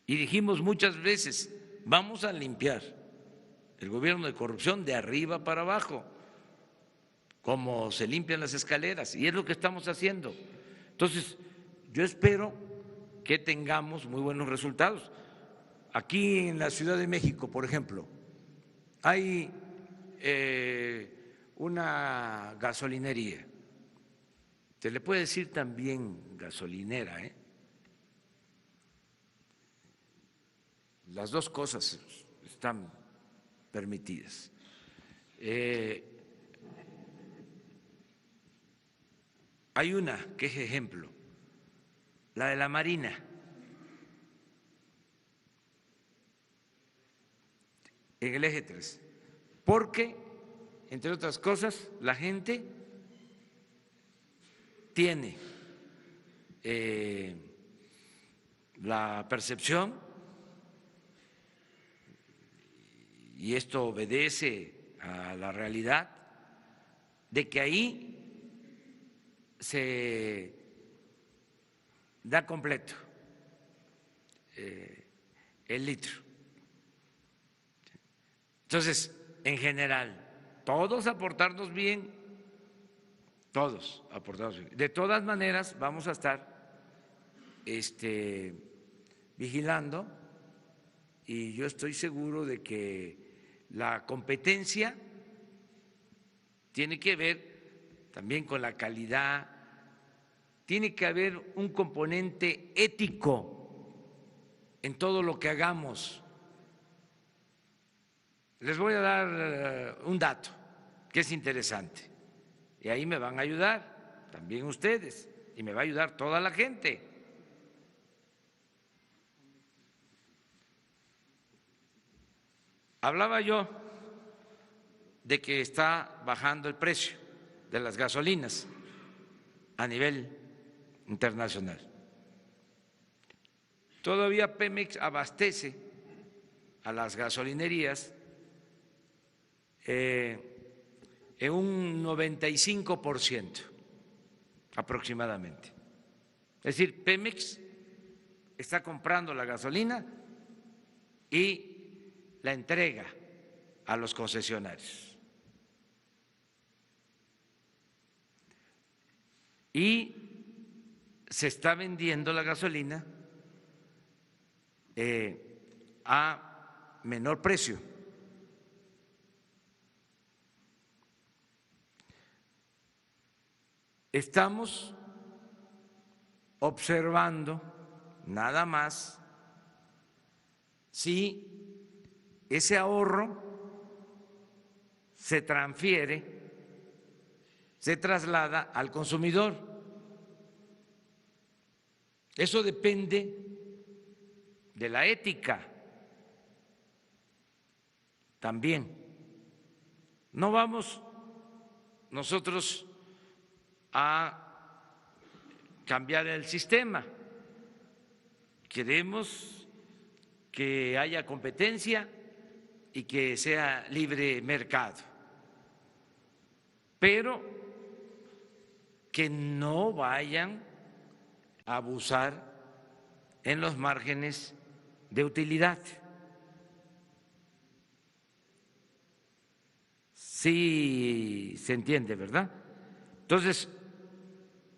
Y dijimos muchas veces, vamos a limpiar el gobierno de corrupción de arriba para abajo, como se limpian las escaleras, y es lo que estamos haciendo. Entonces, yo espero que tengamos muy buenos resultados. Aquí en la Ciudad de México, por ejemplo, hay una gasolinería, se le puede decir también gasolinera, las dos cosas están permitidas. Hay una que es ejemplo, la de la Marina. En el eje 3, porque, entre otras cosas, la gente tiene la percepción, y esto obedece a la realidad, de que ahí se da completo el litro. Entonces, en general, todos aportarnos bien, todos aportarnos bien. De todas maneras, vamos a estar vigilando, y yo estoy seguro de que la competencia tiene que ver también con la calidad, tiene que haber un componente ético en todo lo que hagamos. Les voy a dar un dato que es interesante, y ahí me van a ayudar también ustedes, y me va a ayudar toda la gente. Hablaba yo de que está bajando el precio de las gasolinas a nivel internacional. Todavía Pemex abastece a las gasolinerías en un 95% aproximadamente. Es decir, Pemex está comprando la gasolina y la entrega a los concesionarios. Y se está vendiendo la gasolina a menor precio. Estamos observando nada más si ese ahorro se transfiere, se traslada al consumidor. Eso depende de la ética también. No vamos nosotros a cambiar el sistema. Queremos que haya competencia y que sea libre mercado. pero que no vayan a abusar en los márgenes de utilidad. Sí se entiende, ¿verdad? Entonces,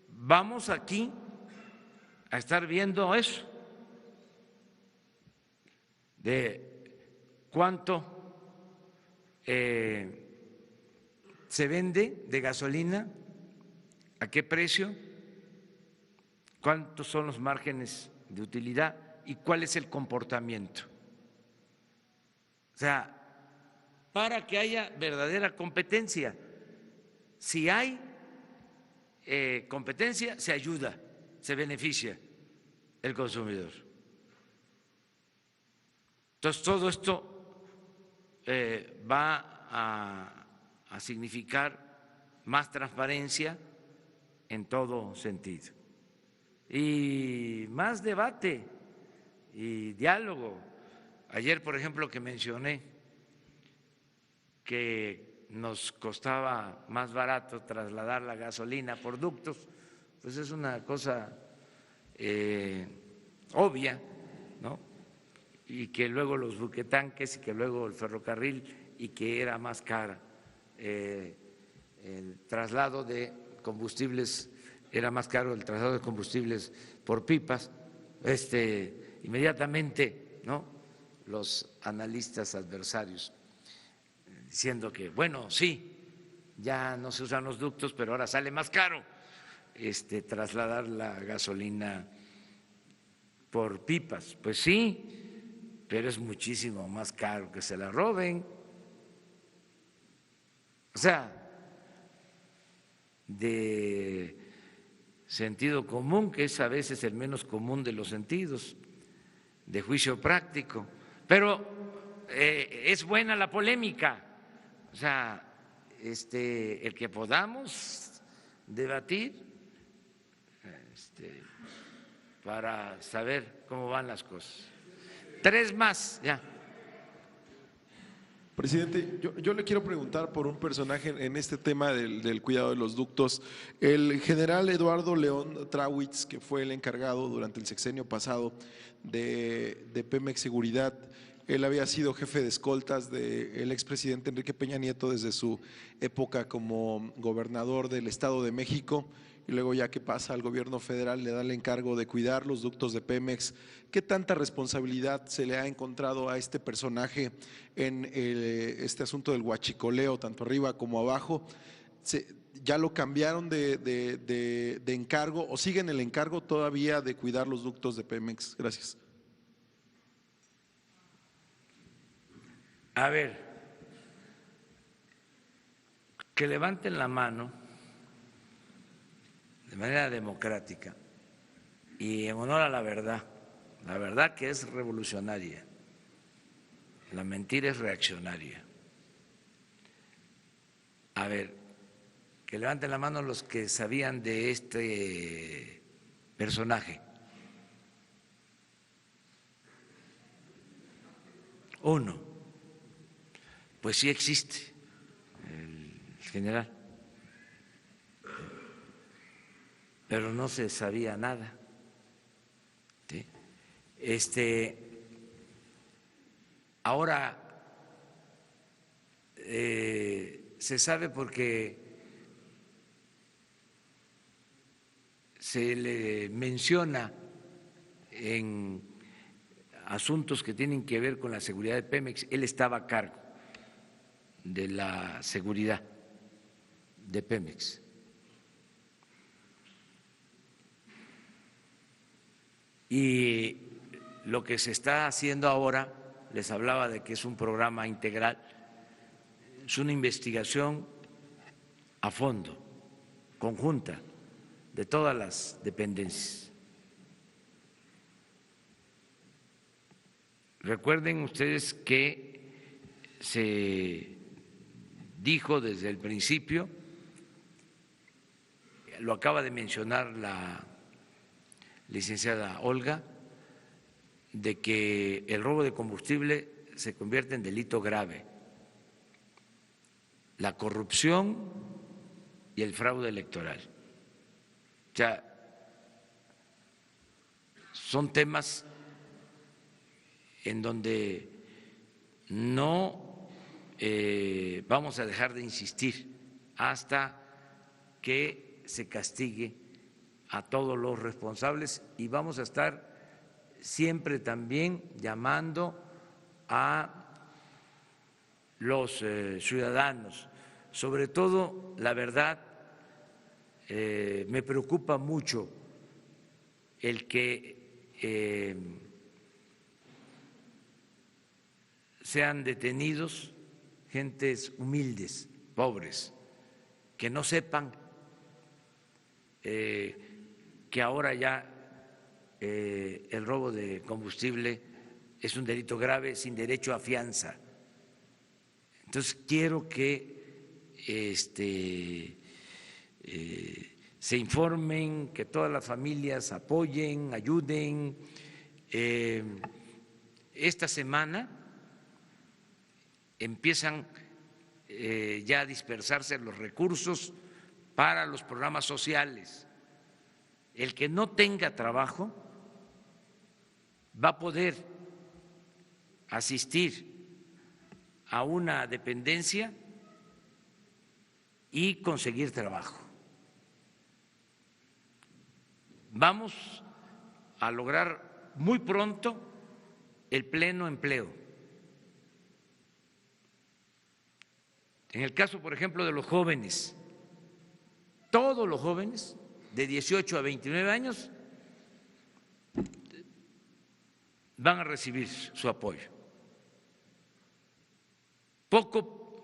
vamos aquí a estar viendo eso, de cuánto se vende de gasolina, a qué precio, cuántos son los márgenes de utilidad y cuál es el comportamiento. O sea, para que haya verdadera competencia. Si hay competencia, se ayuda, se beneficia el consumidor. Entonces, todo esto va a significar más transparencia en todo sentido y más debate y diálogo. Ayer, por ejemplo, que mencioné que nos costaba más barato trasladar la gasolina por ductos, pues es una cosa obvia, ¿no? Y que luego los buquetanques y que luego el ferrocarril y que era más cara el traslado de combustibles, era más caro el traslado de combustibles por pipas, inmediatamente, ¿no? Los analistas adversarios diciendo que, bueno, sí, ya no se usan los ductos, pero ahora sale más caro trasladar la gasolina por pipas. Pues sí, pero es muchísimo más caro que se la roben. O sea, de sentido común, que es a veces el menos común de los sentidos, de juicio práctico. Pero es buena la polémica. O sea, el que podamos debatir para saber cómo van las cosas. 3 más, ya. Presidente, yo le quiero preguntar por un personaje en este tema del cuidado de los ductos. El general Eduardo León Trawitz, que fue el encargado durante el sexenio pasado de Pemex Seguridad, él había sido jefe de escoltas del expresidente Enrique Peña Nieto desde su época como gobernador del Estado de México, y luego ya que pasa al gobierno federal le da el encargo de cuidar los ductos de Pemex. ¿Qué tanta responsabilidad se le ha encontrado a este personaje en este asunto del huachicoleo, tanto arriba como abajo? ¿Ya lo cambiaron de encargo o siguen el encargo todavía de cuidar los ductos de Pemex? Gracias. A ver, que levanten la mano de manera democrática y en honor a la verdad que es revolucionaria, la mentira es reaccionaria. A ver, que levanten la mano los que sabían de este personaje. 1. Pues sí existe el general, pero no se sabía nada. ¿Sí? Ahora se sabe porque se le menciona en asuntos que tienen que ver con la seguridad de Pemex. Él estaba a cargo de la seguridad de Pemex. Y lo que se está haciendo ahora, les hablaba de que es un programa integral, es una investigación a fondo, conjunta, de todas las dependencias. Recuerden ustedes que se dijo desde el principio, lo acaba de mencionar la licenciada Olga, de que el robo de combustible se convierte en delito grave. La corrupción y el fraude electoral. O sea, son temas en donde no vamos a dejar de insistir hasta que se castigue a todos los responsables y vamos a estar siempre también llamando a los ciudadanos, sobre todo la verdad. Me preocupa mucho el que sean detenidos gentes humildes, pobres, que no sepan que ahora ya el robo de combustible es un delito grave sin derecho a fianza. Entonces quiero que se informen, que todas las familias apoyen, ayuden. Esta semana empiezan ya a dispersarse los recursos para los programas sociales. El que no tenga trabajo va a poder asistir a una dependencia y conseguir trabajo. Vamos a lograr muy pronto el pleno empleo. En el caso, por ejemplo, de los jóvenes, todos los jóvenes de 18 a 29 años van a recibir su apoyo. Poco,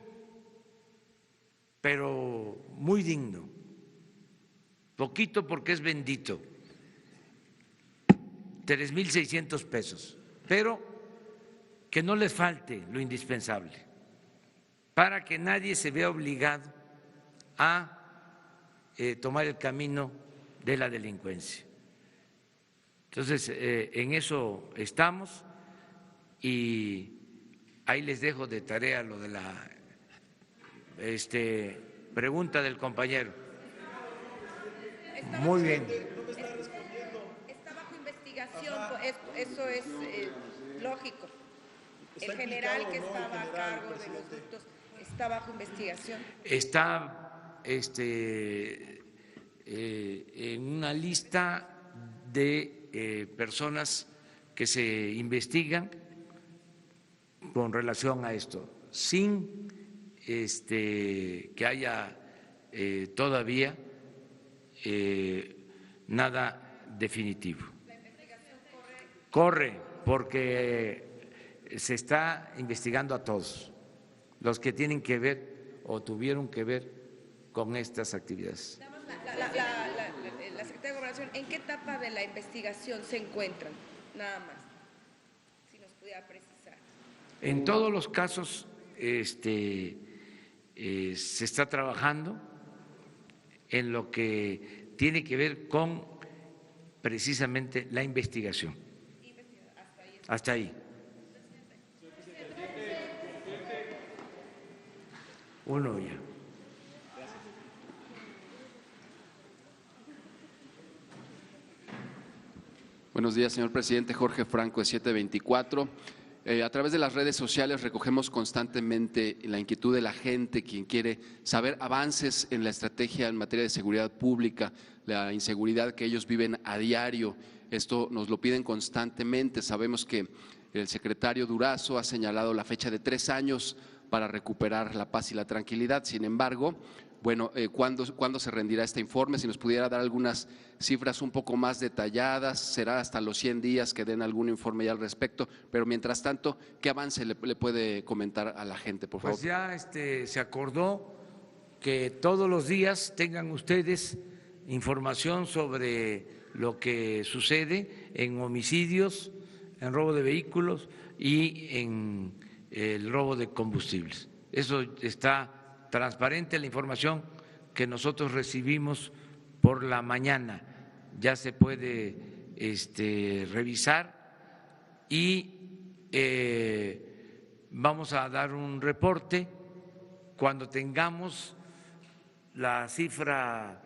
pero muy digno. Poquito porque es bendito. 3,600 pesos, pero que no les falte lo indispensable, para que nadie se vea obligado a tomar el camino de la delincuencia. Entonces, en eso estamos y ahí les dejo de tarea lo de la pregunta del compañero. Muy bien. Está bajo investigación, eso es lógico. El general que estaba a cargo de los ductos está bajo investigación. Está en una lista de personas que se investigan con relación a esto, sin que haya todavía nada definitivo. ¿La investigación Corre porque se está investigando a todos los que tienen que ver o tuvieron que ver con estas actividades. La Secretaría de Gobernación, ¿en qué etapa de la investigación se encuentran? Nada más, si nos pudiera precisar. En todos los casos se está trabajando en lo que tiene que ver con precisamente la investigación. Hasta ahí. Uno ya. Buenos días, señor presidente. Jorge Franco, de 724. A través de las redes sociales recogemos constantemente la inquietud de la gente, quien quiere saber avances en la estrategia en materia de seguridad pública, la inseguridad que ellos viven a diario. Esto nos lo piden constantemente. Sabemos que el secretario Durazo ha señalado la fecha de 3 años para recuperar la paz y la tranquilidad. Sin embargo, bueno, ¿cuándo se rendirá este informe? Si nos pudiera dar algunas cifras un poco más detalladas, será hasta los 100 días que den algún informe ya al respecto, pero mientras tanto, ¿qué avance le puede comentar a la gente, por favor? Pues ya se acordó que todos los días tengan ustedes información sobre lo que sucede en homicidios, en robo de vehículos y en el robo de combustibles. Eso está transparente, la información que nosotros recibimos por la mañana ya se puede revisar y vamos a dar un reporte cuando tengamos la cifra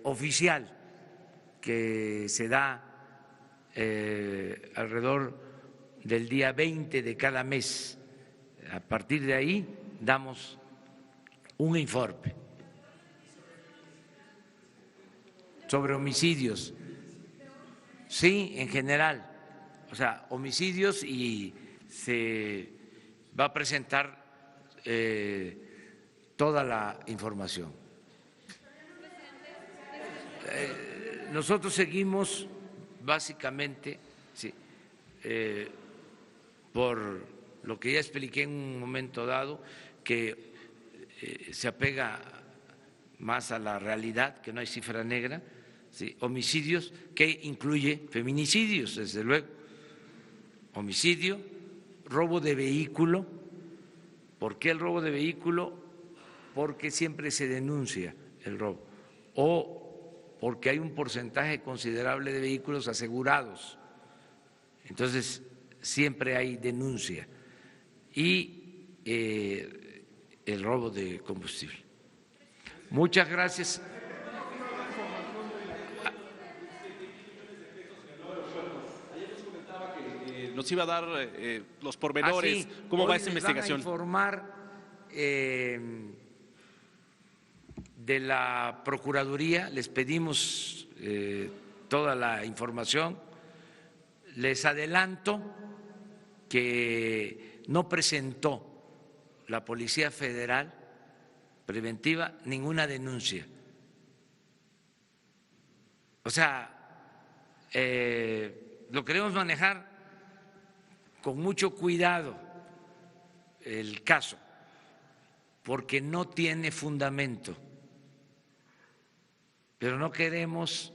oficial que se da alrededor del día 20 de cada mes. A partir de ahí damos un informe sobre homicidios. Sí, en general, o sea, homicidios, y se va a presentar toda la información. Nosotros seguimos básicamente, sí, por lo que ya expliqué en un momento dado, que se apega más a la realidad, que no hay cifra negra, ¿sí? Homicidios, que incluye feminicidios, desde luego, homicidio, robo de vehículo. ¿Por qué el robo de vehículo? Porque siempre se denuncia el robo, o porque hay un porcentaje considerable de vehículos asegurados, entonces siempre hay denuncia, y el robo de combustible. Muchas gracias. Nos iba a dar los pormenores, cómo va esa investigación. Van a informar de la Procuraduría, les pedimos toda la información. Les adelanto que no presentó la Policía Federal Preventiva ninguna denuncia. O sea, lo queremos manejar con mucho cuidado el caso, porque no tiene fundamento, pero no queremos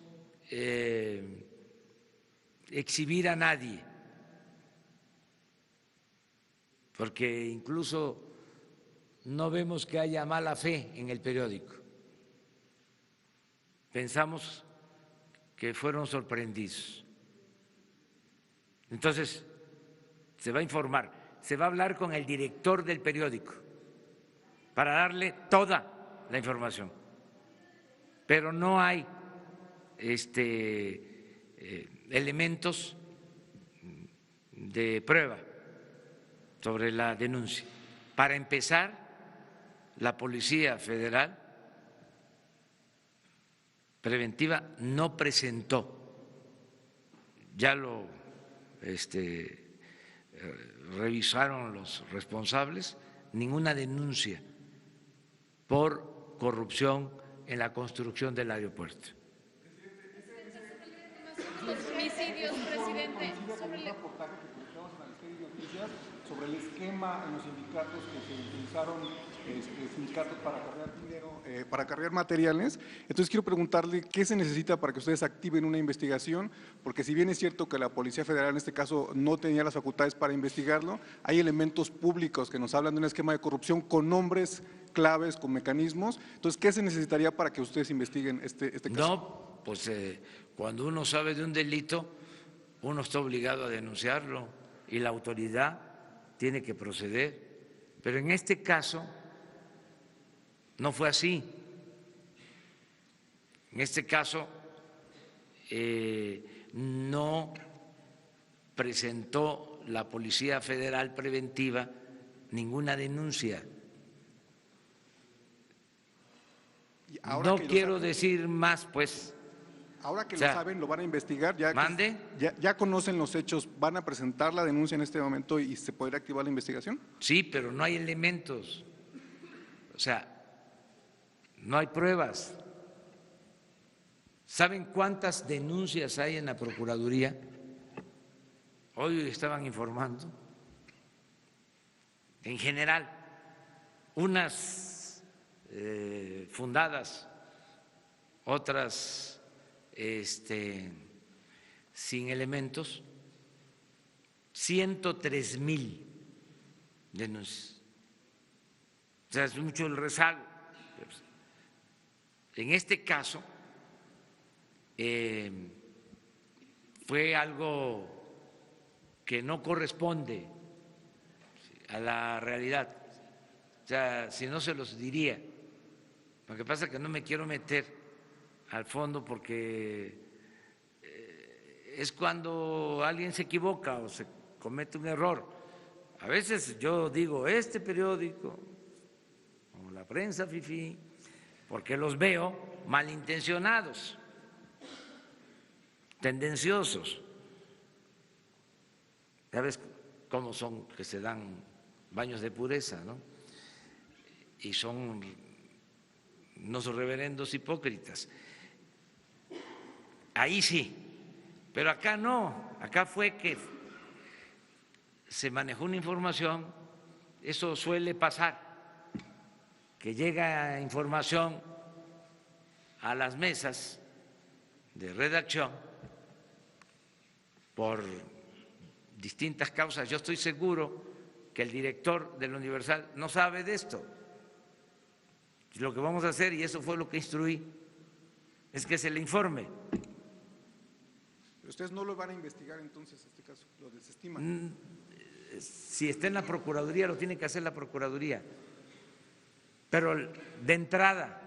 exhibir a nadie, porque incluso no vemos que haya mala fe en el periódico. Pensamos que fueron sorprendidos. Entonces, se va a informar, se va a hablar con el director del periódico para darle toda la información, pero no hay elementos de prueba sobre la denuncia. Para empezar, la Policía Federal Preventiva no presentó, ya lo revisaron los responsables, ninguna denuncia por corrupción en la construcción del aeropuerto. Los homicidios, presidente. Sobre el esquema en los sindicatos que se utilizaron sindicatos para cargar dinero, para cargar materiales. Entonces quiero preguntarle qué se necesita para que ustedes activen una investigación, porque si bien es cierto que la Policía Federal en este caso no tenía las facultades para investigarlo, hay elementos públicos que nos hablan de un esquema de corrupción con nombres claves, con mecanismos. Entonces, ¿qué se necesitaría para que ustedes investiguen este caso? No, pues cuando uno sabe de un delito, uno está obligado a denunciarlo y la autoridad tiene que proceder. Pero en este caso no fue así. En este caso no presentó la Policía Federal Preventiva ninguna denuncia. No quiero decir más, pues. Ahora que lo saben, lo van a investigar, ya conocen los hechos, ¿van a presentar la denuncia en este momento y se podrá activar la investigación? Sí, pero no hay elementos, o sea, no hay pruebas. ¿Saben cuántas denuncias hay en la Procuraduría? Hoy estaban informando. En general, unas fundadas, otras sin elementos, 103,000 denuncias. O sea, es mucho el rezago. En este caso fue algo que no corresponde a la realidad. O sea, si no se los diría, Lo que pasa es que no me quiero meter al fondo porque es cuando alguien se equivoca o se comete un error. A veces yo digo, este periódico o la prensa fifí, porque los veo malintencionados, tendenciosos. Ya ves cómo son, que se dan baños de pureza, ¿no? Y son unos reverendos hipócritas. Ahí sí, pero acá no, acá fue que se manejó una información, eso suele pasar, que llega información a las mesas de redacción por distintas causas. Yo estoy seguro que el director del Universal no sabe de esto. Lo que vamos a hacer, y eso fue lo que instruí, es que se le informe. ¿Pero ustedes no lo van a investigar entonces, este caso? ¿Lo desestiman? Si está en la Procuraduría, lo tiene que hacer la Procuraduría. Pero de entrada,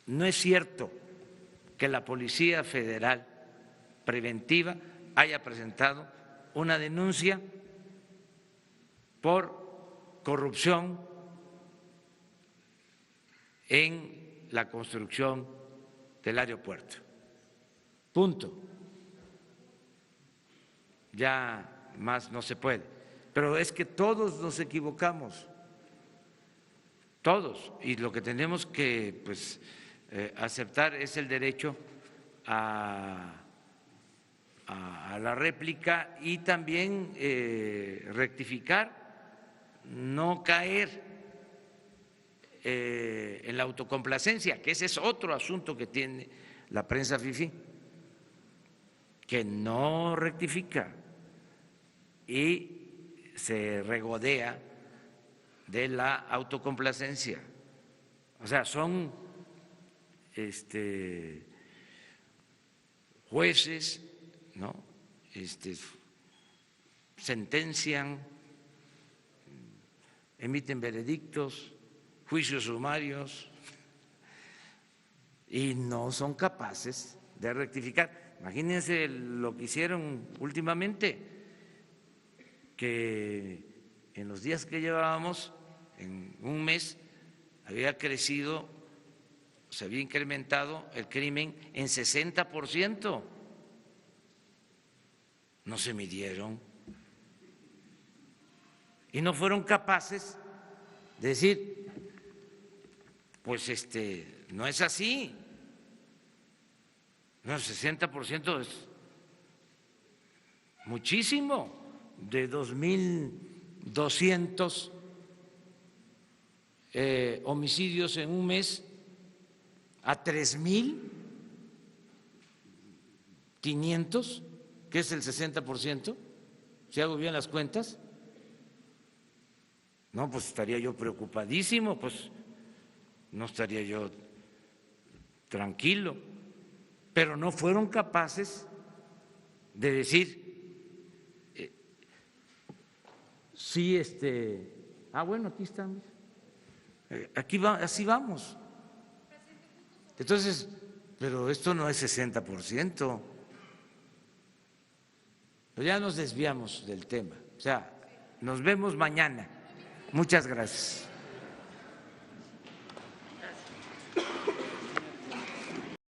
no es cierto que la Policía Federal Preventiva haya presentado una denuncia por corrupción en la construcción del aeropuerto. Punto. Ya más no se puede. Pero es que todos nos equivocamos, todos, y lo que tenemos que aceptar es el derecho a la réplica y también rectificar, no caer en la autocomplacencia, que ese es otro asunto que tiene la prensa fifí, que no rectifica y se regodea de la autocomplacencia. O sea, son jueces, ¿no? Sentencian, emiten veredictos, juicios sumarios y no son capaces de rectificar. Imagínense lo que hicieron últimamente, que en los días que llevábamos, en un mes, había crecido, se había incrementado el crimen en 60%. No se midieron y no fueron capaces de decir, pues no es así. No, 60% es muchísimo. De 2.200 homicidios en un mes a 3.500, que es el 60%, si hago bien las cuentas, no, pues estaría yo preocupadísimo, pues no estaría yo tranquilo, pero no fueron capaces de decir, sí, bueno, aquí estamos, aquí va, así vamos. Entonces, pero esto no es 60%. Pero ya nos desviamos del tema. O sea, nos vemos mañana. Muchas gracias.